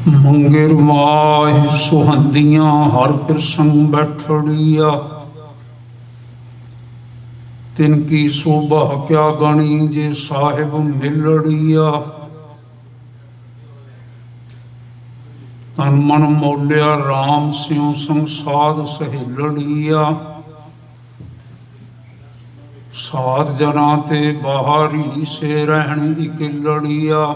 ਮੰਗਿਰ ਮਾਹਿ ਸੁਹੰਦੀਆਂ ਹਰ ਪ੍ਰਸੰਗ ਬੈਠੜੀਆ। ਤਿਨ ਕੀ ਸੋਭਾ ਕਿਆ ਗਣੀ ਜੇ ਸਾਹਿਬ ਮਿਲੜੀਆ। ਤਨ ਮਨ ਮੌਲਿਆ ਰਾਮ ਸਿਉ ਸੰਸਾਦ ਸਹੇਲੜੀਆ। ਸਾਧ ਜਨਾਂ ਤੇ ਬਾਹਰੀ ਸੇ ਰਹਿਣ ਇਕਲੜੀਆ।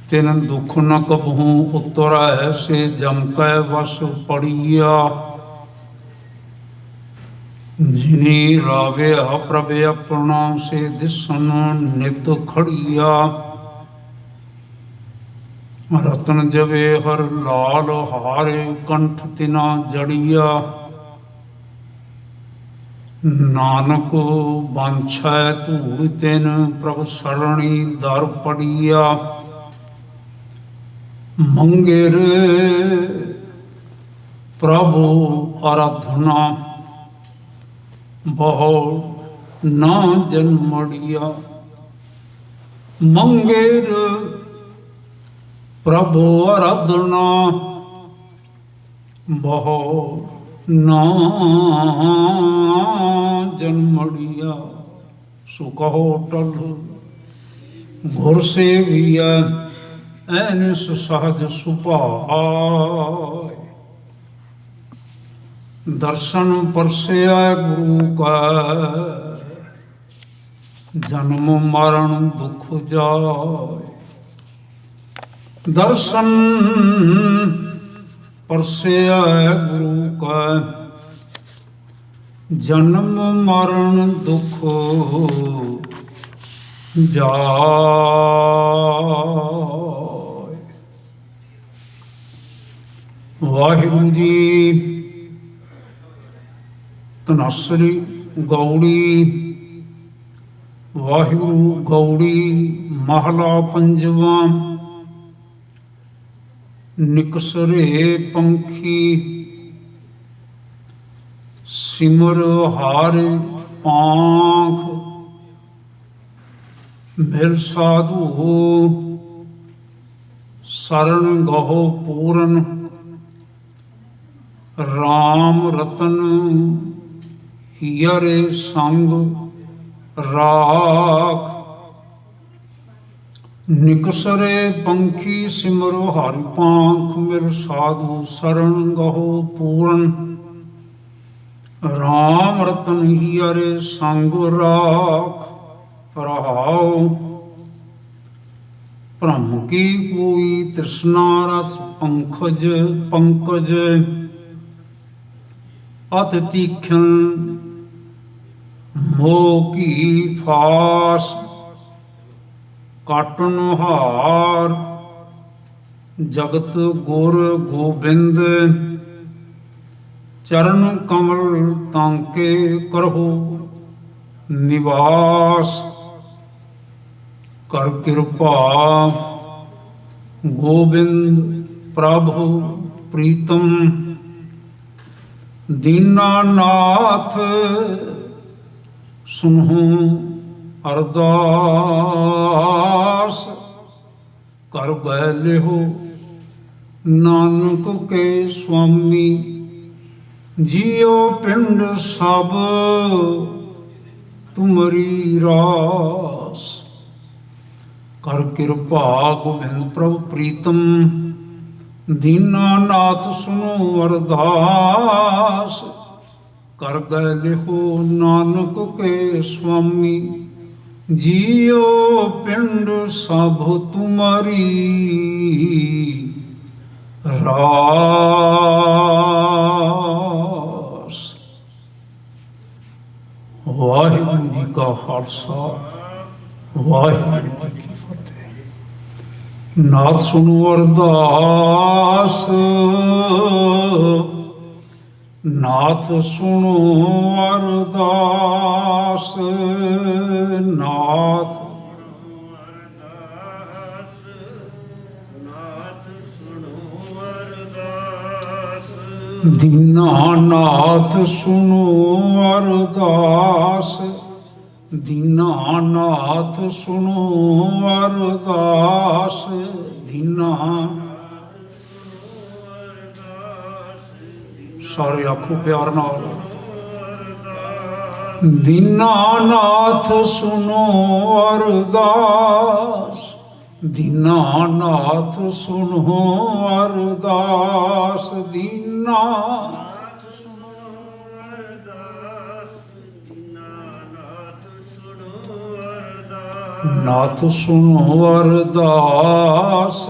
ਤਿਨ ਦੁਖ ਨ ਕਬਹੂ ਉਤਰੈ ਸੇ ਜਮ ਕੈ ਵਸ ਪੜੀਆ। ਜਿਨੀ ਰਾਵਿਆ ਪ੍ਰਭ ਆਪਣਾ ਸੇ ਦਿਸਨ ਨਿਤ ਖੜੀਆ। ਰਤਨ ਜਵੇ ਹਰ ਲਾਲ ਹਾਰੇ ਕੰਠ ਤਿਨਾ ਜੜੀਆ। ਨਾਨਕ ਬਾਂਛੈ ਧੂੜ ਤਿਨ ਪ੍ਰਭ ਸਰਣੀ ਦਰ ਪੜੀਆ। ਮੰਗਿਰ ਪ੍ਰਭੂ ਆਰਾਧਨਾ ਬਹੁ ਨਾ ਜਨਮੜੀਆ। ਮੰਗਿਰ ਪ੍ਰਭੂ ਆਰਾਧਨਾ ਬਹੁ ਨਾ ਜਨਮੜੀਆ। ਸੋ ਕਹੋ ਟਲ ਗੁਰ ਸੇਵੀਐ ਐਨਿਸ ਸਹਜ ਸੁਭਾਇ। ਦਰਸ਼ਨ ਪਰਸਿਆ ਗੁਰੂ ਕਾ ਜਨਮ ਮਰਨ ਦੁਖ ਜਾਇ। ਦਰਸ਼ਨ ਪਰਸਿਆ ਗੁਰੂ ਕਾ ਜਨਮ ਮਰਨ ਦੁਖ ਜਾਇ। ਵਾਹਿਗੁਰੂ ਜੀ। ਧਨਸਰੀ ਗੌੜੀ। ਵਾਹਿਗੁਰੂ ਗੌੜੀ ਮਹਲਾ ਪੰਜਵਾ। ਨਿਕਸਰੇ ਪੰਖੀ ਸਿਮਰ ਹਾਰ ਪਾਂਖ। ਮਿਲ ਸਾਧੂ ਸਰਣ ਗਹੁ ਪੂਰਨ। ਰਾਮ ਰਤਨ ਹੀਰੇ ਸੰਗ ਰਾਖ। ਨਿਕਸਰੇ ਪੰਖੀ ਸਿਮਰੋ ਹਰਿ ਪਾਂਖ। ਮਿਲ ਸਾਧੂ ਸਰਣ ਗਹੁ ਪੂਰਨ। ਰਾਮ ਰਤਨ ਹੀਰੇ ਸੰਗ ਰਾਖ। ਰਹਾਉ ਭ੍ਰਮ ਕੀ ਕੋਈ ਤ੍ਰਿਸ਼ਨਾ ਰਸ ਪੰਖਜ ਪੰਕਜ। ਅਤ ਤੀਖਣ ਮੋਹ ਕੀ ਫਾਸ। ਕਾਟਨ ਹਾਰ ਜਗਤ ਗੁਰ ਗੋਬਿੰਦ। ਚਰਨ ਕਮਲ ਤਾਂਕੇ ਕਰਹੁ ਨਿਵਾਸ। ਕਰ ਕਿਰਪਾ ਗੋਬਿੰਦ ਪ੍ਰਭੁ ਪ੍ਰੀਤਮ। ਦੀਨਾਨਾਥ ਸੁਨਹੁ ਅਰਦਾਸ। ਕਰ ਗਏ ਲਿਹੁ ਨਾਨਕ ਕੇ ਸੁਆਮੀ। ਜੀਉ ਪਿੰਡ ਸਭ ਤੁਮਰੀ ਰਾਸ। ਕਰ ਕਿਰਪਾ ਗੋਬਿੰਦ ਪ੍ਰਭੁ ਪ੍ਰੀਤਮ। ਦੀਨਾਨਾਥ ਸੁਨੋ ਅਰਦਾਸ। ਕਰ ਗਏ ਲਿਹੁ ਨਾਨਕ ਕੇ ਸੁਆਮੀ। ਜੀਉ ਪਿੰਡ ਸਭ ਤੁਮਰੀ ਰਾਸ। ਵਾਹਿਗੁਰੂ ਜੀ ਕਾ ਖਾਲਸਾ ਵਾਹਿਗੁਰੂ ਜੀ ਕੀ ਫਤਿਹ। ਨਾਥ ਸੁਨੋ ਅਰਦਾਸ। ਨਾਥ ਸੁਨੋ ਅਰਦਾਸ। ਨਾਥ ਦੀਨਾਨਾਥ ਸੁਨੋ ਅਰਦਾਸ। दीनानाथ सुनो अरदास। दीना सारे आखो प्यार नाल। दीनानाथ सुनो अरदास। दीनानाथ सुनो अरदास। दीना नाथ सुनो अरदास।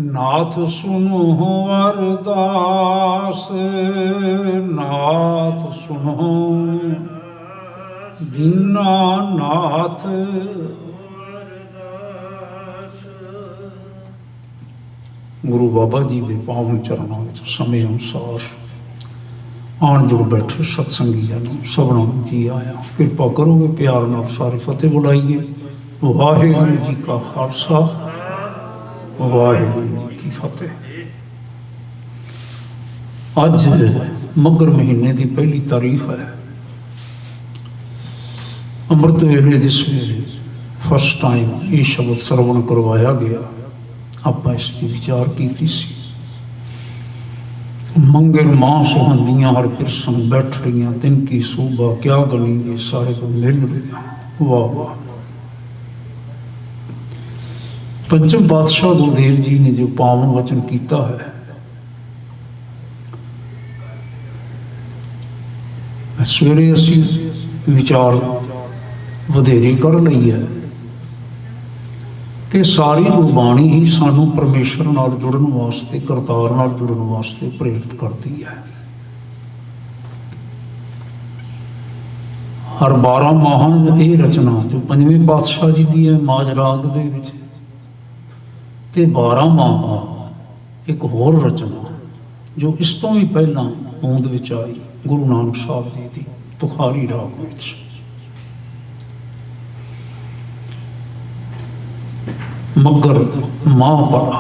नाथ सुनो अरदास। नाथ सुनो। दीनानाथ गुरु बाबा जी के पावन चरणों में समय अनुसार आन जुड़ बैठे सत्संगी जनों सबनों जी आया। कृपा करोगे प्यार नाल सारी फतेह बुलाइए। वाहिगुरू जी का खालसा वाहिगुरू जी की फतेह। अज मगर महीने की पहली तारीख है। अमृत वेले जिस वेले फर्स्ट टाइम ये शब्द सरवण करवाया गया, आप इसकी विचार की सी। मंगर मां सुहंदियां हर पिरसन बैठ रही दिन की सूबा क्या गनी जी साहिब मिल रहा। वाह वाह। पंचम पातशाह गुरुदेव जी ने जो पावन वचन किया है, सवेरे असी विचार वधेरे कर ली है कि सारी गुरबाणी ही सानू परमेश्वर नाल जुड़न वास्ते, करतार नाल जुड़न वास्ते प्रेरित करती है। हर 12 माह ये रचना जो पंजवें पातशाह जी की है माज राग दे विच, ते 12 माह एक होर रचना जो इस तो भी पहला होंद विच आई गुरु नानक साहब जी की तुखारी राग विच। मगर मां पड़ा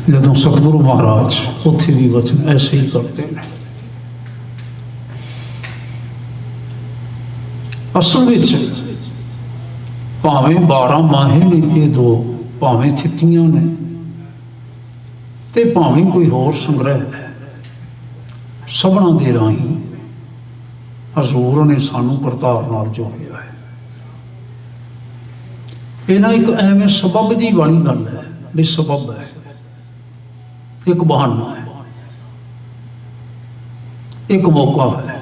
जदों सतगुरु महाराज उत्थे भी वचन ऐसे ही करते हैं। असल विच भावें 12 माहे ने ये दो, भावें थितियां ने ते भावें कोई होर संग्रह है, सबना दे राही हजूर ने सानू करतार नाल जोड़िया है। ये ना एक एवं सबब जी वाली गल है भी सबब है, एक बहाना है, एक मौका है।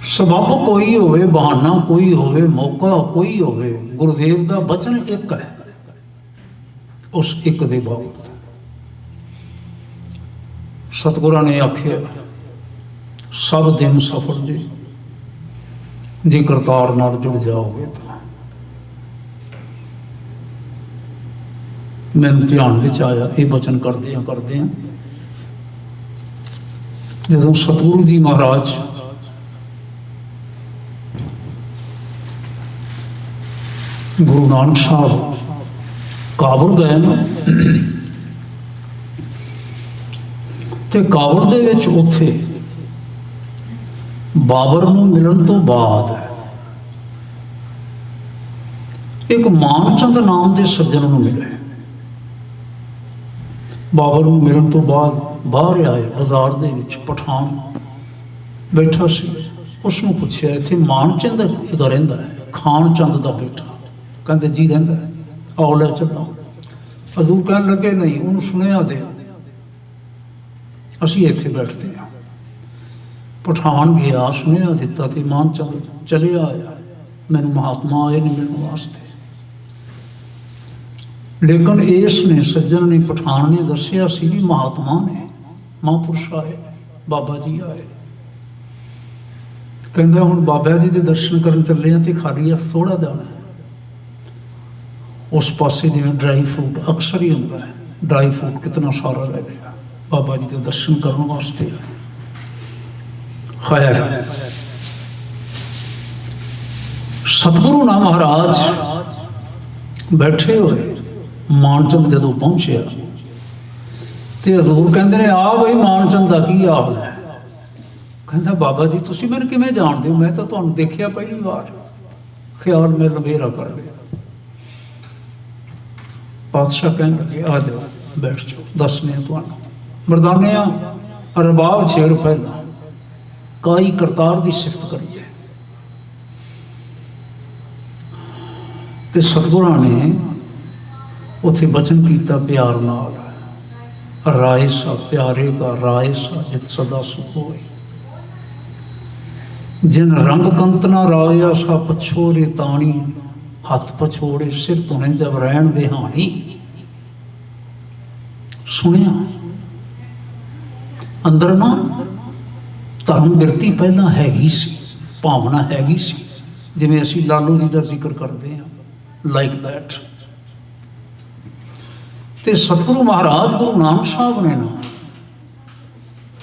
सबब कोई होवे, बहाना कोई होवे, मौका कोई होवे, गुरुदेव का वचन एक है। उस एक दे बाबत सतगुरां ने आख्या सब दिन सफर जे करतार नाल जुड़ जाओगे तो। मैंने ध्यान विच आया ये वचन करदे जदों सतगुरु जी महाराज गुरु नानक साहब काबुल गए ना, ते काबुल दे विच उत्थे बाबर नूं मिलन तो बाद एक मानचंद नाम के सज्जन नूं मिले। बाबर नूं मिलन तो बाद बाहर आए बाजार दे विच पठान बैठा सी। उसनूं पुछया इत्थे मानचंद रहिंदा है? खान चंद का बेटा। कहते जी रहिंदा है, आओ लै चलो। हजूर कहन लगे नहीं, उन्होंने सुनिया दे, असीं इत्थे बैठते हैं। पठान गया सुनिया दिता तो मानचंद चले आया, मैनूं महात्मा आए नहीं मिलने वास्ते। लेकिन इसने सज्जन ने पठान ने दसिया सी भी महात्मा ने महापुरुष आए, बाबा जी आए। कहता हुण बाबा जी के दर्शन करन चले तो खाली हथ थोड़ा जाना है। उस पासे जिवें ड्राई फ्रूट अक्सर ही होंदा है, ड्राई फ्रूट कितना सारा रह गया। बाबा जी के दर्शन करने वास्ते खैर सतगुरु नाम महाराज बैठे हुए मानचंद जदों पहुंचे तो हजूर कहते हैं आ बई मानचंद का की हाल है? ਕਹਿੰਦਾ ਬਾਬਾ ਜੀ ਤੁਸੀਂ ਮੈਨੂੰ ਕਿਵੇਂ ਜਾਣਦੇ ਹੋ? ਮੈਂ ਤਾਂ ਤੁਹਾਨੂੰ ਦੇਖਿਆ ਪਹਿਲੀ ਵਾਰ। ਖਿਆਲ ਮਿਲ ਮੇਰਾ ਕਰ ਲਿਆ। ਪਾਤਸ਼ਾਹ ਕਹਿਣ ਲੱਗੇ ਆ ਜਾਓ, ਬੈਠ ਜਾਓ, ਦੱਸਦੇ ਹਾਂ ਤੁਹਾਨੂੰ। ਮਰਦਾਨੇ ਆ ਰਬਾਬ ਛੇੜ ਪਹਿਲਾਂ, ਕਾਈ ਕਰਤਾਰ ਦੀ ਸਿਫਤ ਕਰੀਏ। ਤੇ ਸਤਿਗੁਰਾਂ ਨੇ ਉੱਥੇ ਬਚਨ ਕੀਤਾ ਪਿਆਰ ਨਾਲ, ਰਾਏ ਸਾ ਪਿਆਰੇ ਕਾ ਰਾਏ ਸਾ ਜਿਤ ਸਦਾ ਸੁਖ ਹੋਏ। ਜਿਨ ਰੰਗ ਕੰਤ ਨਾ ਰਾਇਆ ਸਾ ਪਛੋਰੇ ਤਾਣੀ, ਹੱਥ ਪਛੋੜੇ ਸਿਰ ਧੁਨੇ ਜਬ ਰਹਿਣ ਬਿਹਾਣੀ। ਸੁਣਿਆ ਅੰਦਰ ਨਾ ਧਰਮ ਬਿਰਤੀ ਪਹਿਲਾਂ ਹੈਗੀ ਸੀ, ਭਾਵਨਾ ਹੈਗੀ ਸੀ, ਜਿਵੇਂ ਅਸੀਂ ਲਾਲੂ ਜੀ ਦਾ ਜ਼ਿਕਰ ਕਰਦੇ ਹਾਂ, ਲਾਈਕ ਦੈਟ। ਤੇ ਸਤਿਗੁਰੂ ਮਹਾਰਾਜ ਗੁਰੂ ਨਾਨਕ ਸਾਹਿਬ ਨੇ ਨਾ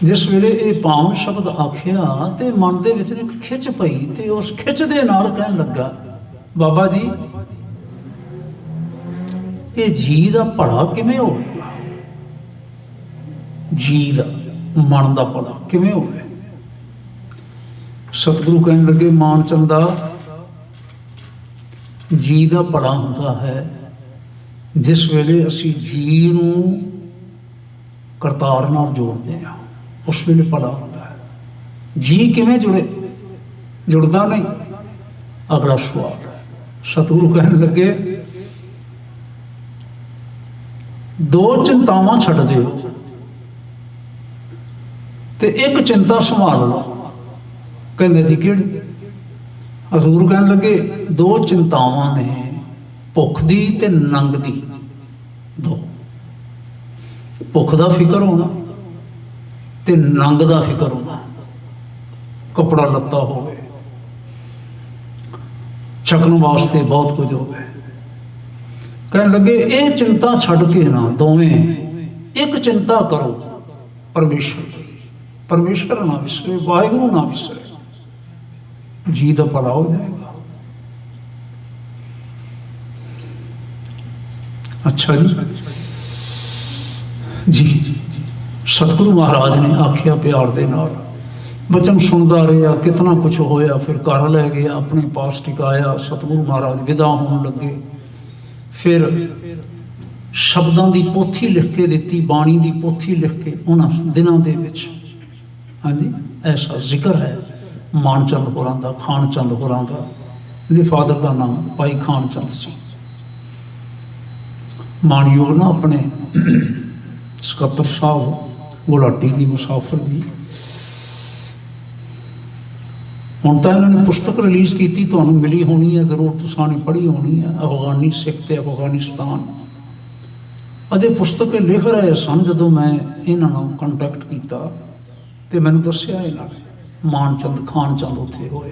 ਜਿਸ ਵੇਲੇ ਇਹ ਪਾਵਨ ਸ਼ਬਦ ਆਖਿਆ ਤੇ ਮਨ ਦੇ ਵਿੱਚ ਇੱਕ ਖਿੱਚ ਪਈ, ਤੇ ਉਸ ਖਿੱਚ ਦੇ ਨਾਲ ਕਹਿਣ ਲੱਗਾ ਬਾਬਾ ਜੀ ਇਹ ਜੀ ਦਾ ਭਲਾ ਕਿਵੇਂ ਹੋਵੇਗਾ? ਜੀ ਦਾ ਮਨ ਦਾ ਭਲਾ ਕਿਵੇਂ ਹੋਵੇ? ਸਤਿਗੁਰੂ ਕਹਿਣ ਲੱਗੇ ਮਾਨ ਚੰਦਾ, ਜੀ ਦਾ ਭਲਾ ਹੁੰਦਾ ਹੈ ਜਿਸ ਵੇਲੇ ਅਸੀਂ ਜੀ ਨੂੰ ਕਰਤਾਰ ਨਾਲ ਜੋੜਦੇ ਹਾਂ, ਉਸ ਵੇਲੇ ਭਲਾ ਹੁੰਦਾ ਹੈ। ਜੀ ਕਿਵੇਂ ਜੁੜਦਾ ਨਹੀਂ, ਅਗਲਾ ਸਵਾਲ ਹੈ। ਸਤਿਗੁਰੂ ਕਹਿਣ ਲੱਗੇ ਦੋ ਚਿੰਤਾਵਾਂ ਛੱਡ ਦਿਓ ਤੇ ਇੱਕ ਚਿੰਤਾ ਸੰਭਾਲ ਲਓ। ਕਹਿੰਦੇ ਜੀ ਕਿਹੜੀ? ਹਜ਼ੂਰ ਕਹਿਣ ਲੱਗੇ ਦੋ ਚਿੰਤਾਵਾਂ ਨੇ, ਭੁੱਖ ਦੀ ਤੇ ਨੰਗ ਦੀ। ਦੋ, ਭੁੱਖ ਦਾ ਫਿਕਰ ਹੋਣਾ ਤੇ ਨੰਗ ਦਾ ਫਿਕਰ ਹੋਣਾ, ਕੱਪੜਾ ਲੱਤਾ ਹੋਵੇ, ਛਕਣ ਵਾਸਤੇ ਬਹੁਤ ਕੁਝ ਹੋਵੇ। ਕਹਿਣ ਲੱਗੇ ਇਹ ਚਿੰਤਾ ਛੱਡ ਕੇ ਨਾ ਦੋਵੇਂ ਇੱਕ ਚਿੰਤਾ ਕਰੋ, ਪਰਮੇਸ਼ਰ ਦੀ। ਪਰਮੇਸ਼ਰ ਨਾ ਵਿਸਰੇ, ਵਾਹਿਗੁਰੂ ਨਾ ਵਿਸਰੇ, ਜੀ ਦਾ ਭਲਾ ਹੋ ਜਾਏਗਾ। ਅੱਛਾ ਜੀ ਸਤਿਗੁਰੂ ਮਹਾਰਾਜ ਨੇ ਆਖਿਆ ਪਿਆਰ ਦੇ ਨਾਲ, ਬਚਨ ਸੁਣਦਾ ਰਿਹਾ, ਕਿਤਨਾ ਕੁਛ ਹੋਇਆ। ਫਿਰ ਘਰ ਲੈ ਗਿਆ, ਆਪਣੇ ਪਾਸ ਟਿਕਾਇਆ। ਸਤਿਗੁਰੂ ਮਹਾਰਾਜ ਵਿਦਾ ਹੋਣ ਲੱਗੇ। ਫਿਰ ਸ਼ਬਦਾਂ ਦੀ ਪੋਥੀ ਲਿਖ ਕੇ ਦਿੱਤੀ, ਬਾਣੀ ਦੀ ਪੋਥੀ ਲਿਖ ਕੇ ਉਹਨਾਂ ਦਿਨਾਂ ਦੇ ਵਿੱਚ। ਹਾਂਜੀ, ਐਸਾ ਜ਼ਿਕਰ ਹੈ ਮਾਨ ਚੰਦ ਹੋਰਾਂ ਦਾ, ਖਾਨ ਚੰਦ ਹੋਰਾਂ ਦਾ। ਇਹਦੇ ਫਾਦਰ ਦਾ ਨਾਮ ਭਾਈ ਖਾਨ ਚੰਦ ਸੀ। ਮਾਣਯੋਗ ਨਾ ਆਪਣੇ ਸਕੱਤਰ ਸਾਹਿਬ ਗੁਲਾਟੀ ਦੀ ਮੁਸਾਫਰ ਜੀ, ਹੁਣ ਤਾਂ ਇਹਨਾਂ ਨੇ ਪੁਸਤਕ ਰਿਲੀਜ਼ ਕੀਤੀ, ਤੁਹਾਨੂੰ ਮਿਲੀ ਹੋਣੀ ਹੈ ਜ਼ਰੂਰ, ਤੁਸੀਂ ਨੇ ਪੜ੍ਹੀ ਹੋਣੀ ਹੈ, ਅਫਗਾਨੀ ਸਿੱਖ ਤੇ ਅਫਗਾਨਿਸਤਾਨ। ਅਜੇ ਪੁਸਤਕ ਲਿਖ ਰਹੇ ਸਨ ਜਦੋਂ ਮੈਂ ਇਹਨਾਂ ਨੂੰ ਕੰਟੈਕਟ ਕੀਤਾ ਤੇ ਮੈਨੂੰ ਦੱਸਿਆ ਇਹਨਾਂ ਨੇ ਮਾਨ ਚੰਦ ਖਾਨ ਚੰਦ ਉੱਥੇ ਹੋਏ।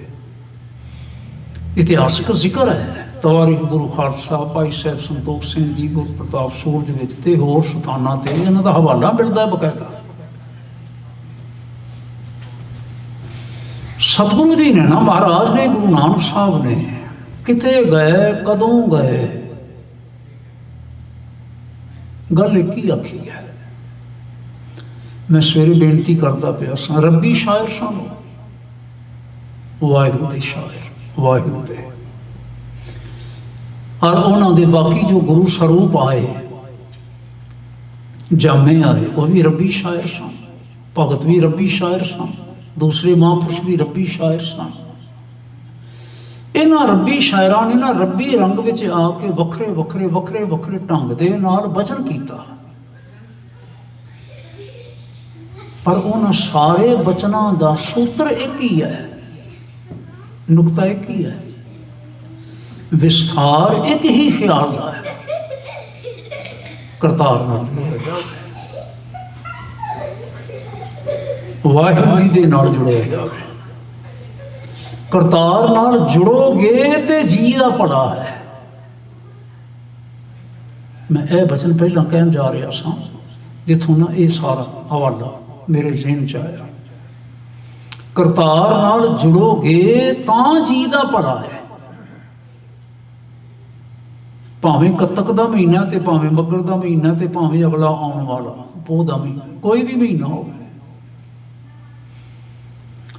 ਇਤਿਹਾਸਕ ਜ਼ਿਕਰ ਹੈ। ਤਵਾਰੀਖ ਗੁਰੂ ਖਾਲਸਾ, ਭਾਈ ਸਾਹਿਬ ਸੰਤੋਖ ਸਿੰਘ ਜੀ, ਗੁਰੂ ਪ੍ਰਤਾਪ ਸੂਰਜ ਵਿੱਚ ਤੇ ਹੋਰ ਸਥਾਨਾਂ ਤੇ ਇਹਨਾਂ ਦਾ ਹਵਾਲਾ ਮਿਲਦਾ ਬਕਾਇਦਾ। ਸਤਿਗੁਰੂ ਜੀ ਨੇ ਨਾ, ਮਹਾਰਾਜ ਨੇ, ਗੁਰੂ ਨਾਨਕ ਸਾਹਿਬ ਨੇ ਕਿੱਥੇ ਗਏ, ਕਦੋਂ ਗਏ, ਗੱਲ ਇੱਕ ਹੀ ਆਖੀ ਹੈ। ਮੈਂ ਸਵੇਰੇ ਬੇਨਤੀ ਕਰਦਾ ਪਿਆ ਸਾਂ, ਰੱਬੀ ਸ਼ਾਇਰ ਸਨ, ਵਾਹਿਗੁਰੂ ਦੇ ਸ਼ਾਇਰ, ਵਾਹਿਗੁਰੂ ਦੇ। ਔਰ ਉਹਨਾਂ ਦੇ ਬਾਕੀ ਜੋ ਗੁਰੂ ਸਰੂਪ ਆਏ, ਜਾਮੇ ਆਏ, ਉਹ ਵੀ ਰੱਬੀ ਸ਼ਾਇਰ ਸਨ। ਭਗਤ ਵੀ ਰੱਬੀ ਸ਼ਾਇਰ ਸਨ, ਦੂਸਰੇ ਮਹਾਂਪੁਰਸ਼ ਵੀ ਰੱਬੀ ਸ਼ਾਇਰ ਸਨ। ਇਹਨਾਂ ਰੱਬੀ ਸ਼ਾਇਰਾਂ ਨੇ ਨਾ ਰੱਬੀ ਰੰਗ ਵਿੱਚ ਆ ਕੇ ਵੱਖਰੇ ਵੱਖਰੇ ਵੱਖਰੇ ਵੱਖਰੇ ਢੰਗ ਦੇ ਨਾਲ ਬਚਨ ਕੀਤਾ, ਪਰ ਉਹਨਾਂ ਸਾਰੇ ਬਚਨਾਂ ਦਾ ਸੂਤਰ ਇੱਕ ਹੀ ਹੈ, ਨੁਕਤਾ ਇੱਕ ਹੀ ਹੈ, ਵਿਸਥਾਰ ਇੱਕ ਹੀ ਖਿਆਲ ਦਾ ਹੈ, ਕਰਤਾਰ ਨਾਲ ਜੁੜਿਆ ਜਾਵੇ, ਵਾਹਿਗੁਰੂ ਜੀ ਦੇ ਨਾਲ ਜੁੜਿਆ ਜਾਵੇ। ਕਰਤਾਰ ਨਾਲ ਜੁੜੋਗੇ ਤੇ ਜੀ ਦਾ ਭਲਾ ਹੈ। ਮੈਂ ਇਹ ਬਚਨ ਪਹਿਲਾਂ ਕਹਿਣ ਜਾ ਰਿਹਾ ਸਾਂ, ਜਿੱਥੋਂ ਨਾ ਇਹ ਸਾਰਾ ਹਵਾਲਾ ਮੇਰੇ ਜ਼ਿਹਨ 'ਚ ਆਇਆ। ਕਰਤਾਰ ਨਾਲ ਜੁੜੋਗੇ ਤਾਂ ਜੀ ਦਾ ਭਲਾ ਹੈ। ਭਾਵੇਂ ਕੱਤਕ ਦਾ ਮਹੀਨਾ ਤੇ ਭਾਵੇਂ ਮੱਘਰ ਦਾ ਮਹੀਨਾ ਤੇ ਭਾਵੇਂ ਅਗਲਾ ਆਉਣ ਵਾਲਾ ਪੋਹ ਦਾ ਮਹੀਨਾ, ਕੋਈ ਵੀ ਮਹੀਨਾ ਹੋਵੇ,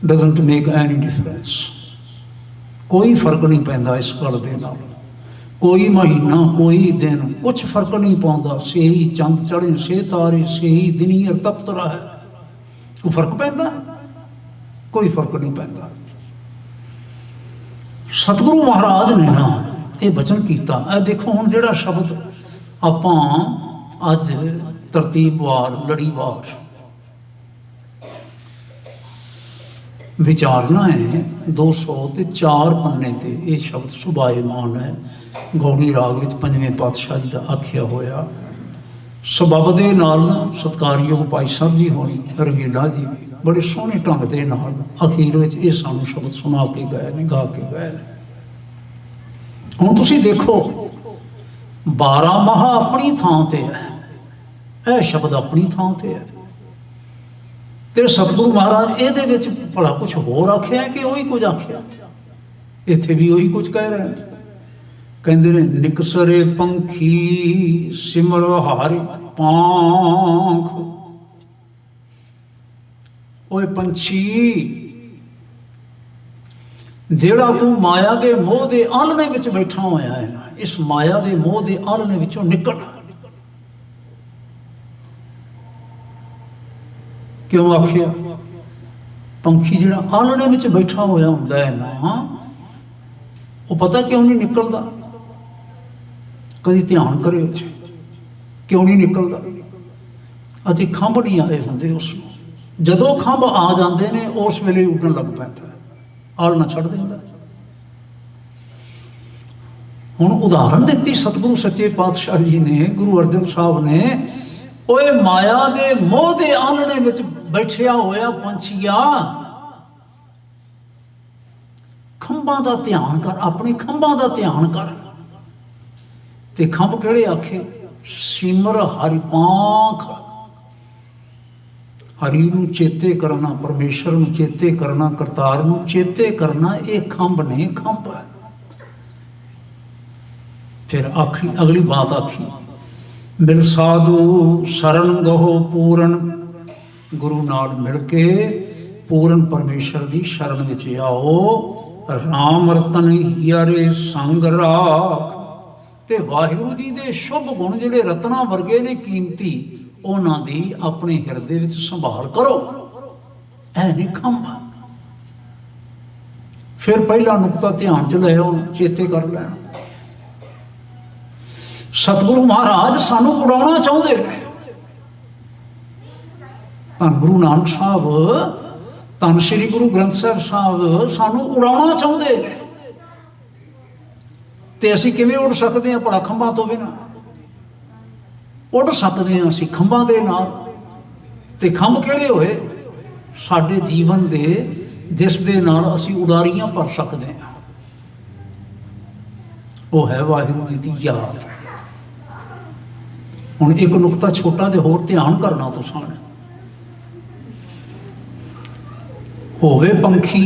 ਡਜ਼ਨਟ ਮੇਕ ਐਨੀ ਡਿਫਰੈਂਸ। कोई फर्क नहीं पैंदा इस गल दे नाल। कोई महीना कोई दिन कुछ फर्क नहीं पाउंदा। सेही चंद चढ़े से तारे सेही दिनीर तपत रहा है। कोई फर्क पैंदा? कोई फर्क नहीं पैंदा। सतगुरु महाराज ने ना ये वचन कीता। देखो हुण जिहड़ा शब्द आपां अज तरतीबवार लड़ीवार विचारना है 204 पन्ने ते ये शब्द सुभाएमान है। गौड़ी राग विच पंजवें पातशाह जी का आख्या होया। सबब दे नाल सत्कारयोग भाई साहब जी होनी रंगीला जी भी बड़े सोहने ढंग दे नाल अखीर विच ये सानू शब्द सुना के गए ने, गा के गए ने। हुण तुसीं देखो 12 माह अपनी थां ते है, यह शब्द अपनी थां ते है। ਤੇ ਸਤਿਗੁਰੂ ਮਹਾਰਾਜ ਇਹਦੇ ਵਿੱਚ ਭਲਾ ਕੁਛ ਹੋਰ ਆਖਿਆ ਕਿ ਉਹੀ ਕੁਝ ਆਖਿਆ? ਇੱਥੇ ਵੀ ਉਹੀ ਕੁਝ ਕਹਿ ਰਹੇ ਨੇ। ਕਹਿੰਦੇ ਨੇ ਨਿਕਸਰੇ ਪੰਖੀ ਸਿਮਰ ਹਾਰਿ ਪਾਂਖ। ਓਏ ਪੰਛੀ, ਜਿਹੜਾ ਤੂੰ ਮਾਇਆ ਦੇ ਮੋਹ ਦੇ ਆਲਣੇ ਵਿੱਚ ਬੈਠਾ ਹੋਇਆ ਹੈ ਨਾ, ਇਸ ਮਾਇਆ ਦੇ ਮੋਹ ਦੇ ਆਲਣੇ ਵਿੱਚੋਂ ਨਿਕਲ। क्यों आखिया? पंखी जिहड़ा आलणे विच बैठा होया हुंदा है ना, वो पता क्यों नहीं निकलदा? कभी ध्यान करियो जी, क्यों नहीं निकलदा? अजे खंभ नहीं आए हुंदे उसनूं। जदों खंभ आ जांदे ने उस वेले उड्डण लग पैंदा, आलना छड्ड दिंदा। हुण उदाहरण दित्ती सतगुरु सच्चे पातशाह जी ने, गुरु अर्जन साहब ने। ओए माया दे मोह दे आलणे विच बैठिया होया पंछिया, खंभां दा ध्यान कर, अपने खंभां दा ध्यान कर। ते खंभ किहड़े आखे? सिमर हरि पांख। हरि नूं चेते करना, परमेश्वर नूं चेते करना, करतार नूं चेते करना, ये खंभ ने, खंभ। फिर आखी अगली बात आखी, मिल साधु शरण गहो पूरन। गुरु नाल मिल के पूरन परमेश्वर की शरण विच आओ। राम रतन हियारे संग राख। ते वाहिगुरु जी दे शुभ गुण जिहड़े रत्ना वर्गे ने कीमती, उन्हां दी अपने हिरदे विच संभाल करो। ऐ नहीं खंभ। फिर पहला नुकता ध्यान च ले आओ, चेते कर लैना। सतगुरु महाराज सानू उड़ाना चाहते हैं। धन गुरु नानक साहब, धन श्री गुरु ग्रंथ साहब साहब सानू उड़ाना चाहते हैं। तो असी किवें उड़ सकते हैं भला खंभां तो बिना? उड़ सकते हैं असी खंभां दे नाल। ते खंभ किहड़े होए? साडे जीवन दे जिस दे नाल असी उड़ारियां भर सकते हैं। वो है वाहिगुरू जी दी याद। हुण एक नुकता छोटा जिहा होर ध्यान करना तुसां ने। होवे पंखी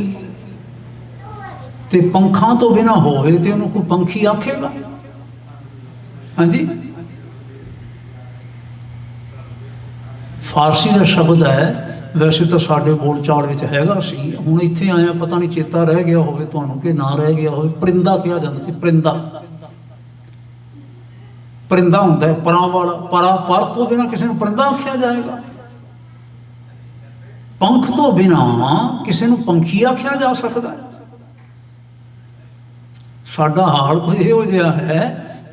ते पंखां तो बिना होवे ते उहनूं कोई पंखी आखेगा? हाँ जी, फारसी का शब्द है, वैसे तो साडे बोल चाल विच हैगा सी, हुण इत्थे आया पता नहीं चेता रह गया होवे तुहानूं कि ना रह गया होवे। परिंदा कहा जाता सी, परिंदा। परिंदा होंदा है परां वाला, परा पर तो बिना किसी नूं परिंदा आख्या जाएगा? पंख तो बिना किसी नूं पंखी आख्या जा सकता है? साडा हाल इहो जिहा है,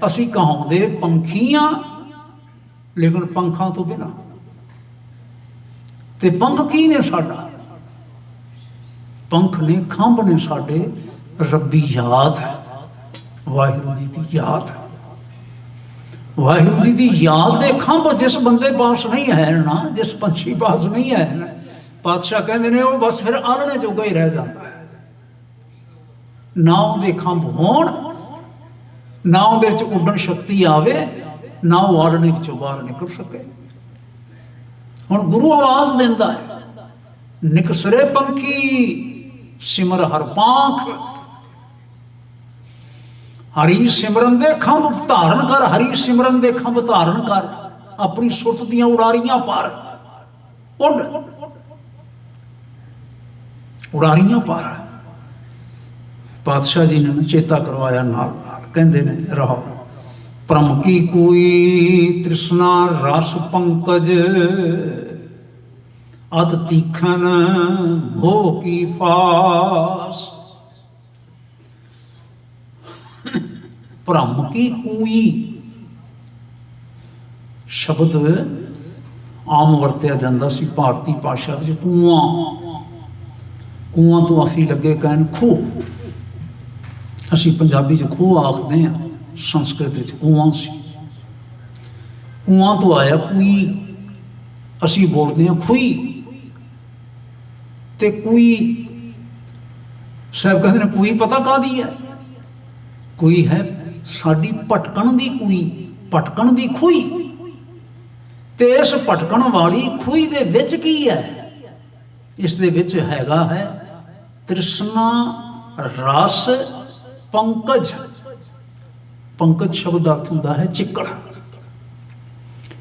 असीं कहाउंदे पंखी हां लेकिन पंखां तो बिना। ते पंख की ने साडा? पंख ने, खंभ ने साडे रब्बी याद है, वाहिगुरू जी दी याद है। वाहिगुरू जी की याद के खंभ जिस बंदे पास नहीं है ना, जिस पंछी पास नहीं है ना, पातशाह कहते हैं वो बस फिर आलने जोगा ही रह जाता है। ना उहदे खंभ होण, ना उहदे उड्डण शक्ति आवे, ना वो आलने चों बाहर निकल सके। हुण गुरु आवाज देंदा है, निकसरे पंखी सिमर हर पांख। हरी सिमरन दे खंभ धारण कर, हरी सिमरन दे खंभ धारण कर, अपनी सुरत दियां उड़ारियां पर उड़। ਉਡਾਰੀਆਂ ਪਾਰ। ਪਾਤਸ਼ਾਹ ਜੀ ਨੇ ਚੇਤਾ ਕਰਵਾਇਆ ਨਾਲ ਨਾਲ, ਕਹਿੰਦੇ ਨੇ ਰਹਾ ਭ੍ਰਮ ਕੀ ਕੋਈ ਤ੍ਰਿਸ਼ਨਾ ਰਸ ਪੰਕਜ ਅਤ ਤੀਖਨ ਮੋਹ ਕੀ ਫਾਸ। ਭ੍ਰਮ ਕੀ ਕੂਈ ਸ਼ਬਦ ਆਮ ਵਰਤਿਆ ਜਾਂਦਾ ਸੀ ਭਾਰਤੀ ਭਾਸ਼ਾ ਵਿੱਚ। ਕੂਆਂ ਤੋਂ ਅਸੀਂ ਲੱਗੇ ਕਹਿਣ ਖੂਹ, ਅਸੀਂ ਪੰਜਾਬੀ 'ਚ ਖੂਹ ਆਖਦੇ ਹਾਂ, ਸੰਸਕ੍ਰਿਤ ਵਿੱਚ ਕੂਆਂ ਸੀ। ਕੂਆਂ ਤੋਂ ਆਇਆ ਕੂਈ, ਅਸੀਂ ਬੋਲਦੇ ਹਾਂ ਖੂਈ। ਤੇ ਕੂਈ ਸਾਹਿਬ ਕਹਿੰਦੇ ਨੇ ਕੂਈ ਪਤਾ ਕਾਹਦੀ ਹੈ? ਕੂਈ ਹੈ ਸਾਡੀ ਭਟਕਣ ਦੀ ਕੂਈ, ਭਟਕਣ ਦੀ ਖੂਹੀ। ਤੇ ਇਸ ਭਟਕਣ ਵਾਲੀ ਖੂਹੀ ਦੇ ਵਿੱਚ ਕੀ ਹੈ? ਇਸ ਦੇ ਵਿੱਚ ਹੈਗਾ ਹੈ ਤ੍ਰਿਸ਼ਨਾ ਰਸ ਪੰਕਜ। ਪੰਕਜ ਸ਼ਬਦ ਦਾ ਅਰਥ ਹੁੰਦਾ ਹੈ ਚਿੱਕੜ।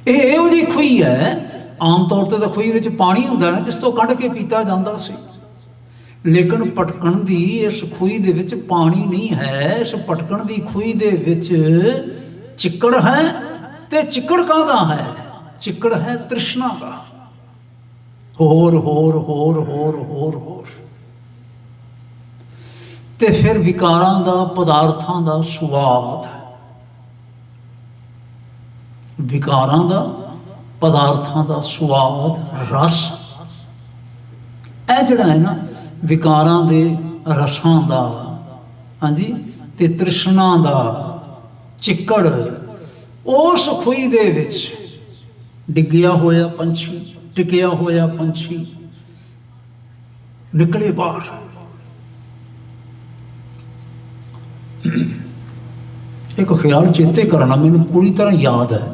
ਇਹ ਇਹੋ ਜਿਹੀ ਖੂਹੀ ਹੈ, ਆਮ ਤੌਰ ਤੇ ਤਾਂ ਖੂਹੀ ਵਿੱਚ ਪਾਣੀ ਹੁੰਦਾ ਨਾ ਜਿਸ ਤੋਂ ਕੱਢ ਕੇ ਪੀਤਾ ਜਾਂਦਾ ਸੀ, ਲੇਕਿਨ ਭਟਕਣ ਦੀ ਇਸ ਖੂਹੀ ਦੇ ਵਿੱਚ ਪਾਣੀ ਨਹੀਂ ਹੈ। ਇਸ ਭਟਕਣ ਦੀ ਖੂਹੀ ਦੇ ਵਿੱਚ ਚਿੱਕੜ ਹੈ। ਤੇ ਚਿੱਕੜ ਕਾਹਦਾ ਹੈ? ਚਿੱਕੜ ਹੈ ਤ੍ਰਿਸ਼ਨਾ ਦਾ। ਹੋਰ ਹੋਰ ਹੋਰ ਹੋਰ ਹੋਰ ਹੋਰ। ਤੇ ਫਿਰ ਵਿਕਾਰਾਂ ਦਾ, ਪਦਾਰਥਾਂ ਦਾ ਸੁਆਦ, ਵਿਕਾਰਾਂ ਦਾ, ਪਦਾਰਥਾਂ ਦਾ ਸੁਆਦ, ਰਸ। ਇਹ ਜਿਹੜਾ ਹੈ ਨਾ ਵਿਕਾਰਾਂ ਦੇ ਰਸਾਂ ਦਾ, ਹਾਂਜੀ, ਤੇ ਤ੍ਰਿਸ਼ਨਾ ਦਾ ਚਿੱਕੜ, ਉਸ ਖੂਹੀ ਦੇ ਵਿੱਚ ਡਿੱਗਿਆ ਹੋਇਆ ਪੰਛੀ, ਟਿਕਿਆ ਹੋਇਆ ਪੰਛੀ ਨਿਕਲੇ ਬਾਹਰ। ਇੱਕ ਖਿਆਲ ਚੇਤੇ ਕਰਨਾ ਮੈਨੂੰ ਪੂਰੀ ਤਰ੍ਹਾਂ ਯਾਦ ਹੈ।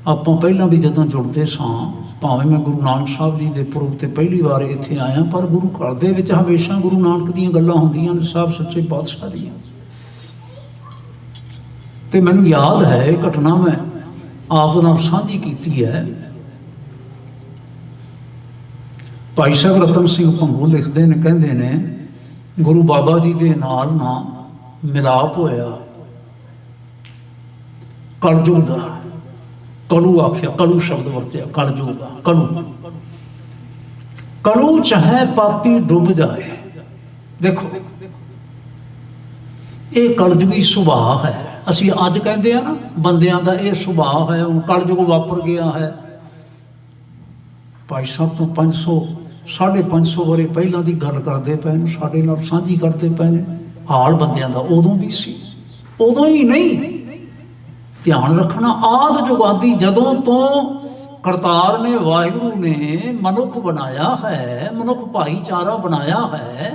ਆਪਾਂ ਪਹਿਲਾਂ ਵੀ ਜਦੋਂ ਜੁੜਦੇ ਸਾਂ, ਭਾਵੇਂ ਮੈਂ ਗੁਰੂ ਨਾਨਕ ਸਾਹਿਬ ਜੀ ਦੇ ਪੁਰਬ ਤੇ ਪਹਿਲੀ ਵਾਰ ਇੱਥੇ ਆਇਆ, ਪਰ ਗੁਰੂ ਘਰ ਦੇ ਵਿੱਚ ਹਮੇਸ਼ਾ ਗੁਰੂ ਨਾਨਕ ਦੀਆਂ ਗੱਲਾਂ ਹੁੰਦੀਆਂ ਨੇ, ਸਾਹਿਬ ਸੱਚੇ ਪਾਤਸ਼ਾਹ ਦੀਆਂ। ਤੇ ਮੈਨੂੰ ਯਾਦ ਹੈ ਇਹ ਘਟਨਾ, ਮੈਂ ਆਪ ਨਾਲ ਸਾਂਝੀ ਕੀਤੀ ਹੈ। ਭਾਈ ਸਾਹਿਬ ਰਤਨ ਸਿੰਘ ਭੰਗੂ ਲਿਖਦੇ ਨੇ, ਕਹਿੰਦੇ ਨੇ ਗੁਰੂ ਬਾਬਾ ਜੀ ਦੇ ਨਾਲ ਨਾ ਮਿਲਾਪ ਹੋਇਆ ਕਲਯੁਗ ਦਾ। ਕਲੂ ਆਖਿਆ, ਕਲੂ ਸ਼ਬਦ ਵਰਤਿਆ, ਕਲਯੁਗ ਦਾ। ਕਲੂ, ਕਲੂ ਚਾਹੇ ਪਾਪੀ ਡੁੱਬ ਜਾਏ। ਦੇਖੋ ਇਹ ਕਲਯੁਗੀ ਸੁਭਾਅ ਹੈ। ਅਸੀਂ ਅੱਜ ਕਹਿੰਦੇ ਆ ਨਾ ਬੰਦਿਆਂ ਦਾ ਇਹ ਸੁਭਾਅ ਹੈ, ਹੁਣ ਕਲਯੁਗ ਵਾਪਰ ਗਿਆ ਹੈ। ਭਾਈ ਸਾਹਿਬ ਤੋਂ 500 550 ਵਰੇ ਪਹਿਲਾਂ ਦੀ ਗੱਲ ਕਰਦੇ ਪਏ ਨੇ, ਸਾਡੇ ਨਾਲ ਸਾਂਝੀ ਕਰਦੇ ਪਏ ਨੇ। ਹਾਲ ਬੰਦਿਆਂ ਦਾ ਉਦੋਂ ਵੀ ਸੀ, ਉਦੋਂ ਹੀ ਨਹੀਂ। ਧਿਆਨ ਰੱਖਣਾ, ਆਦਿ ਜੁਗਾਦੀ ਜਦੋਂ ਤੋਂ ਕਰਤਾਰ ਨੇ, ਵਾਹਿਗੁਰੂ ਨੇ ਮਨੁੱਖ ਬਣਾਇਆ ਹੈ, ਮਨੁੱਖ ਭਾਈਚਾਰਾ ਬਣਾਇਆ ਹੈ,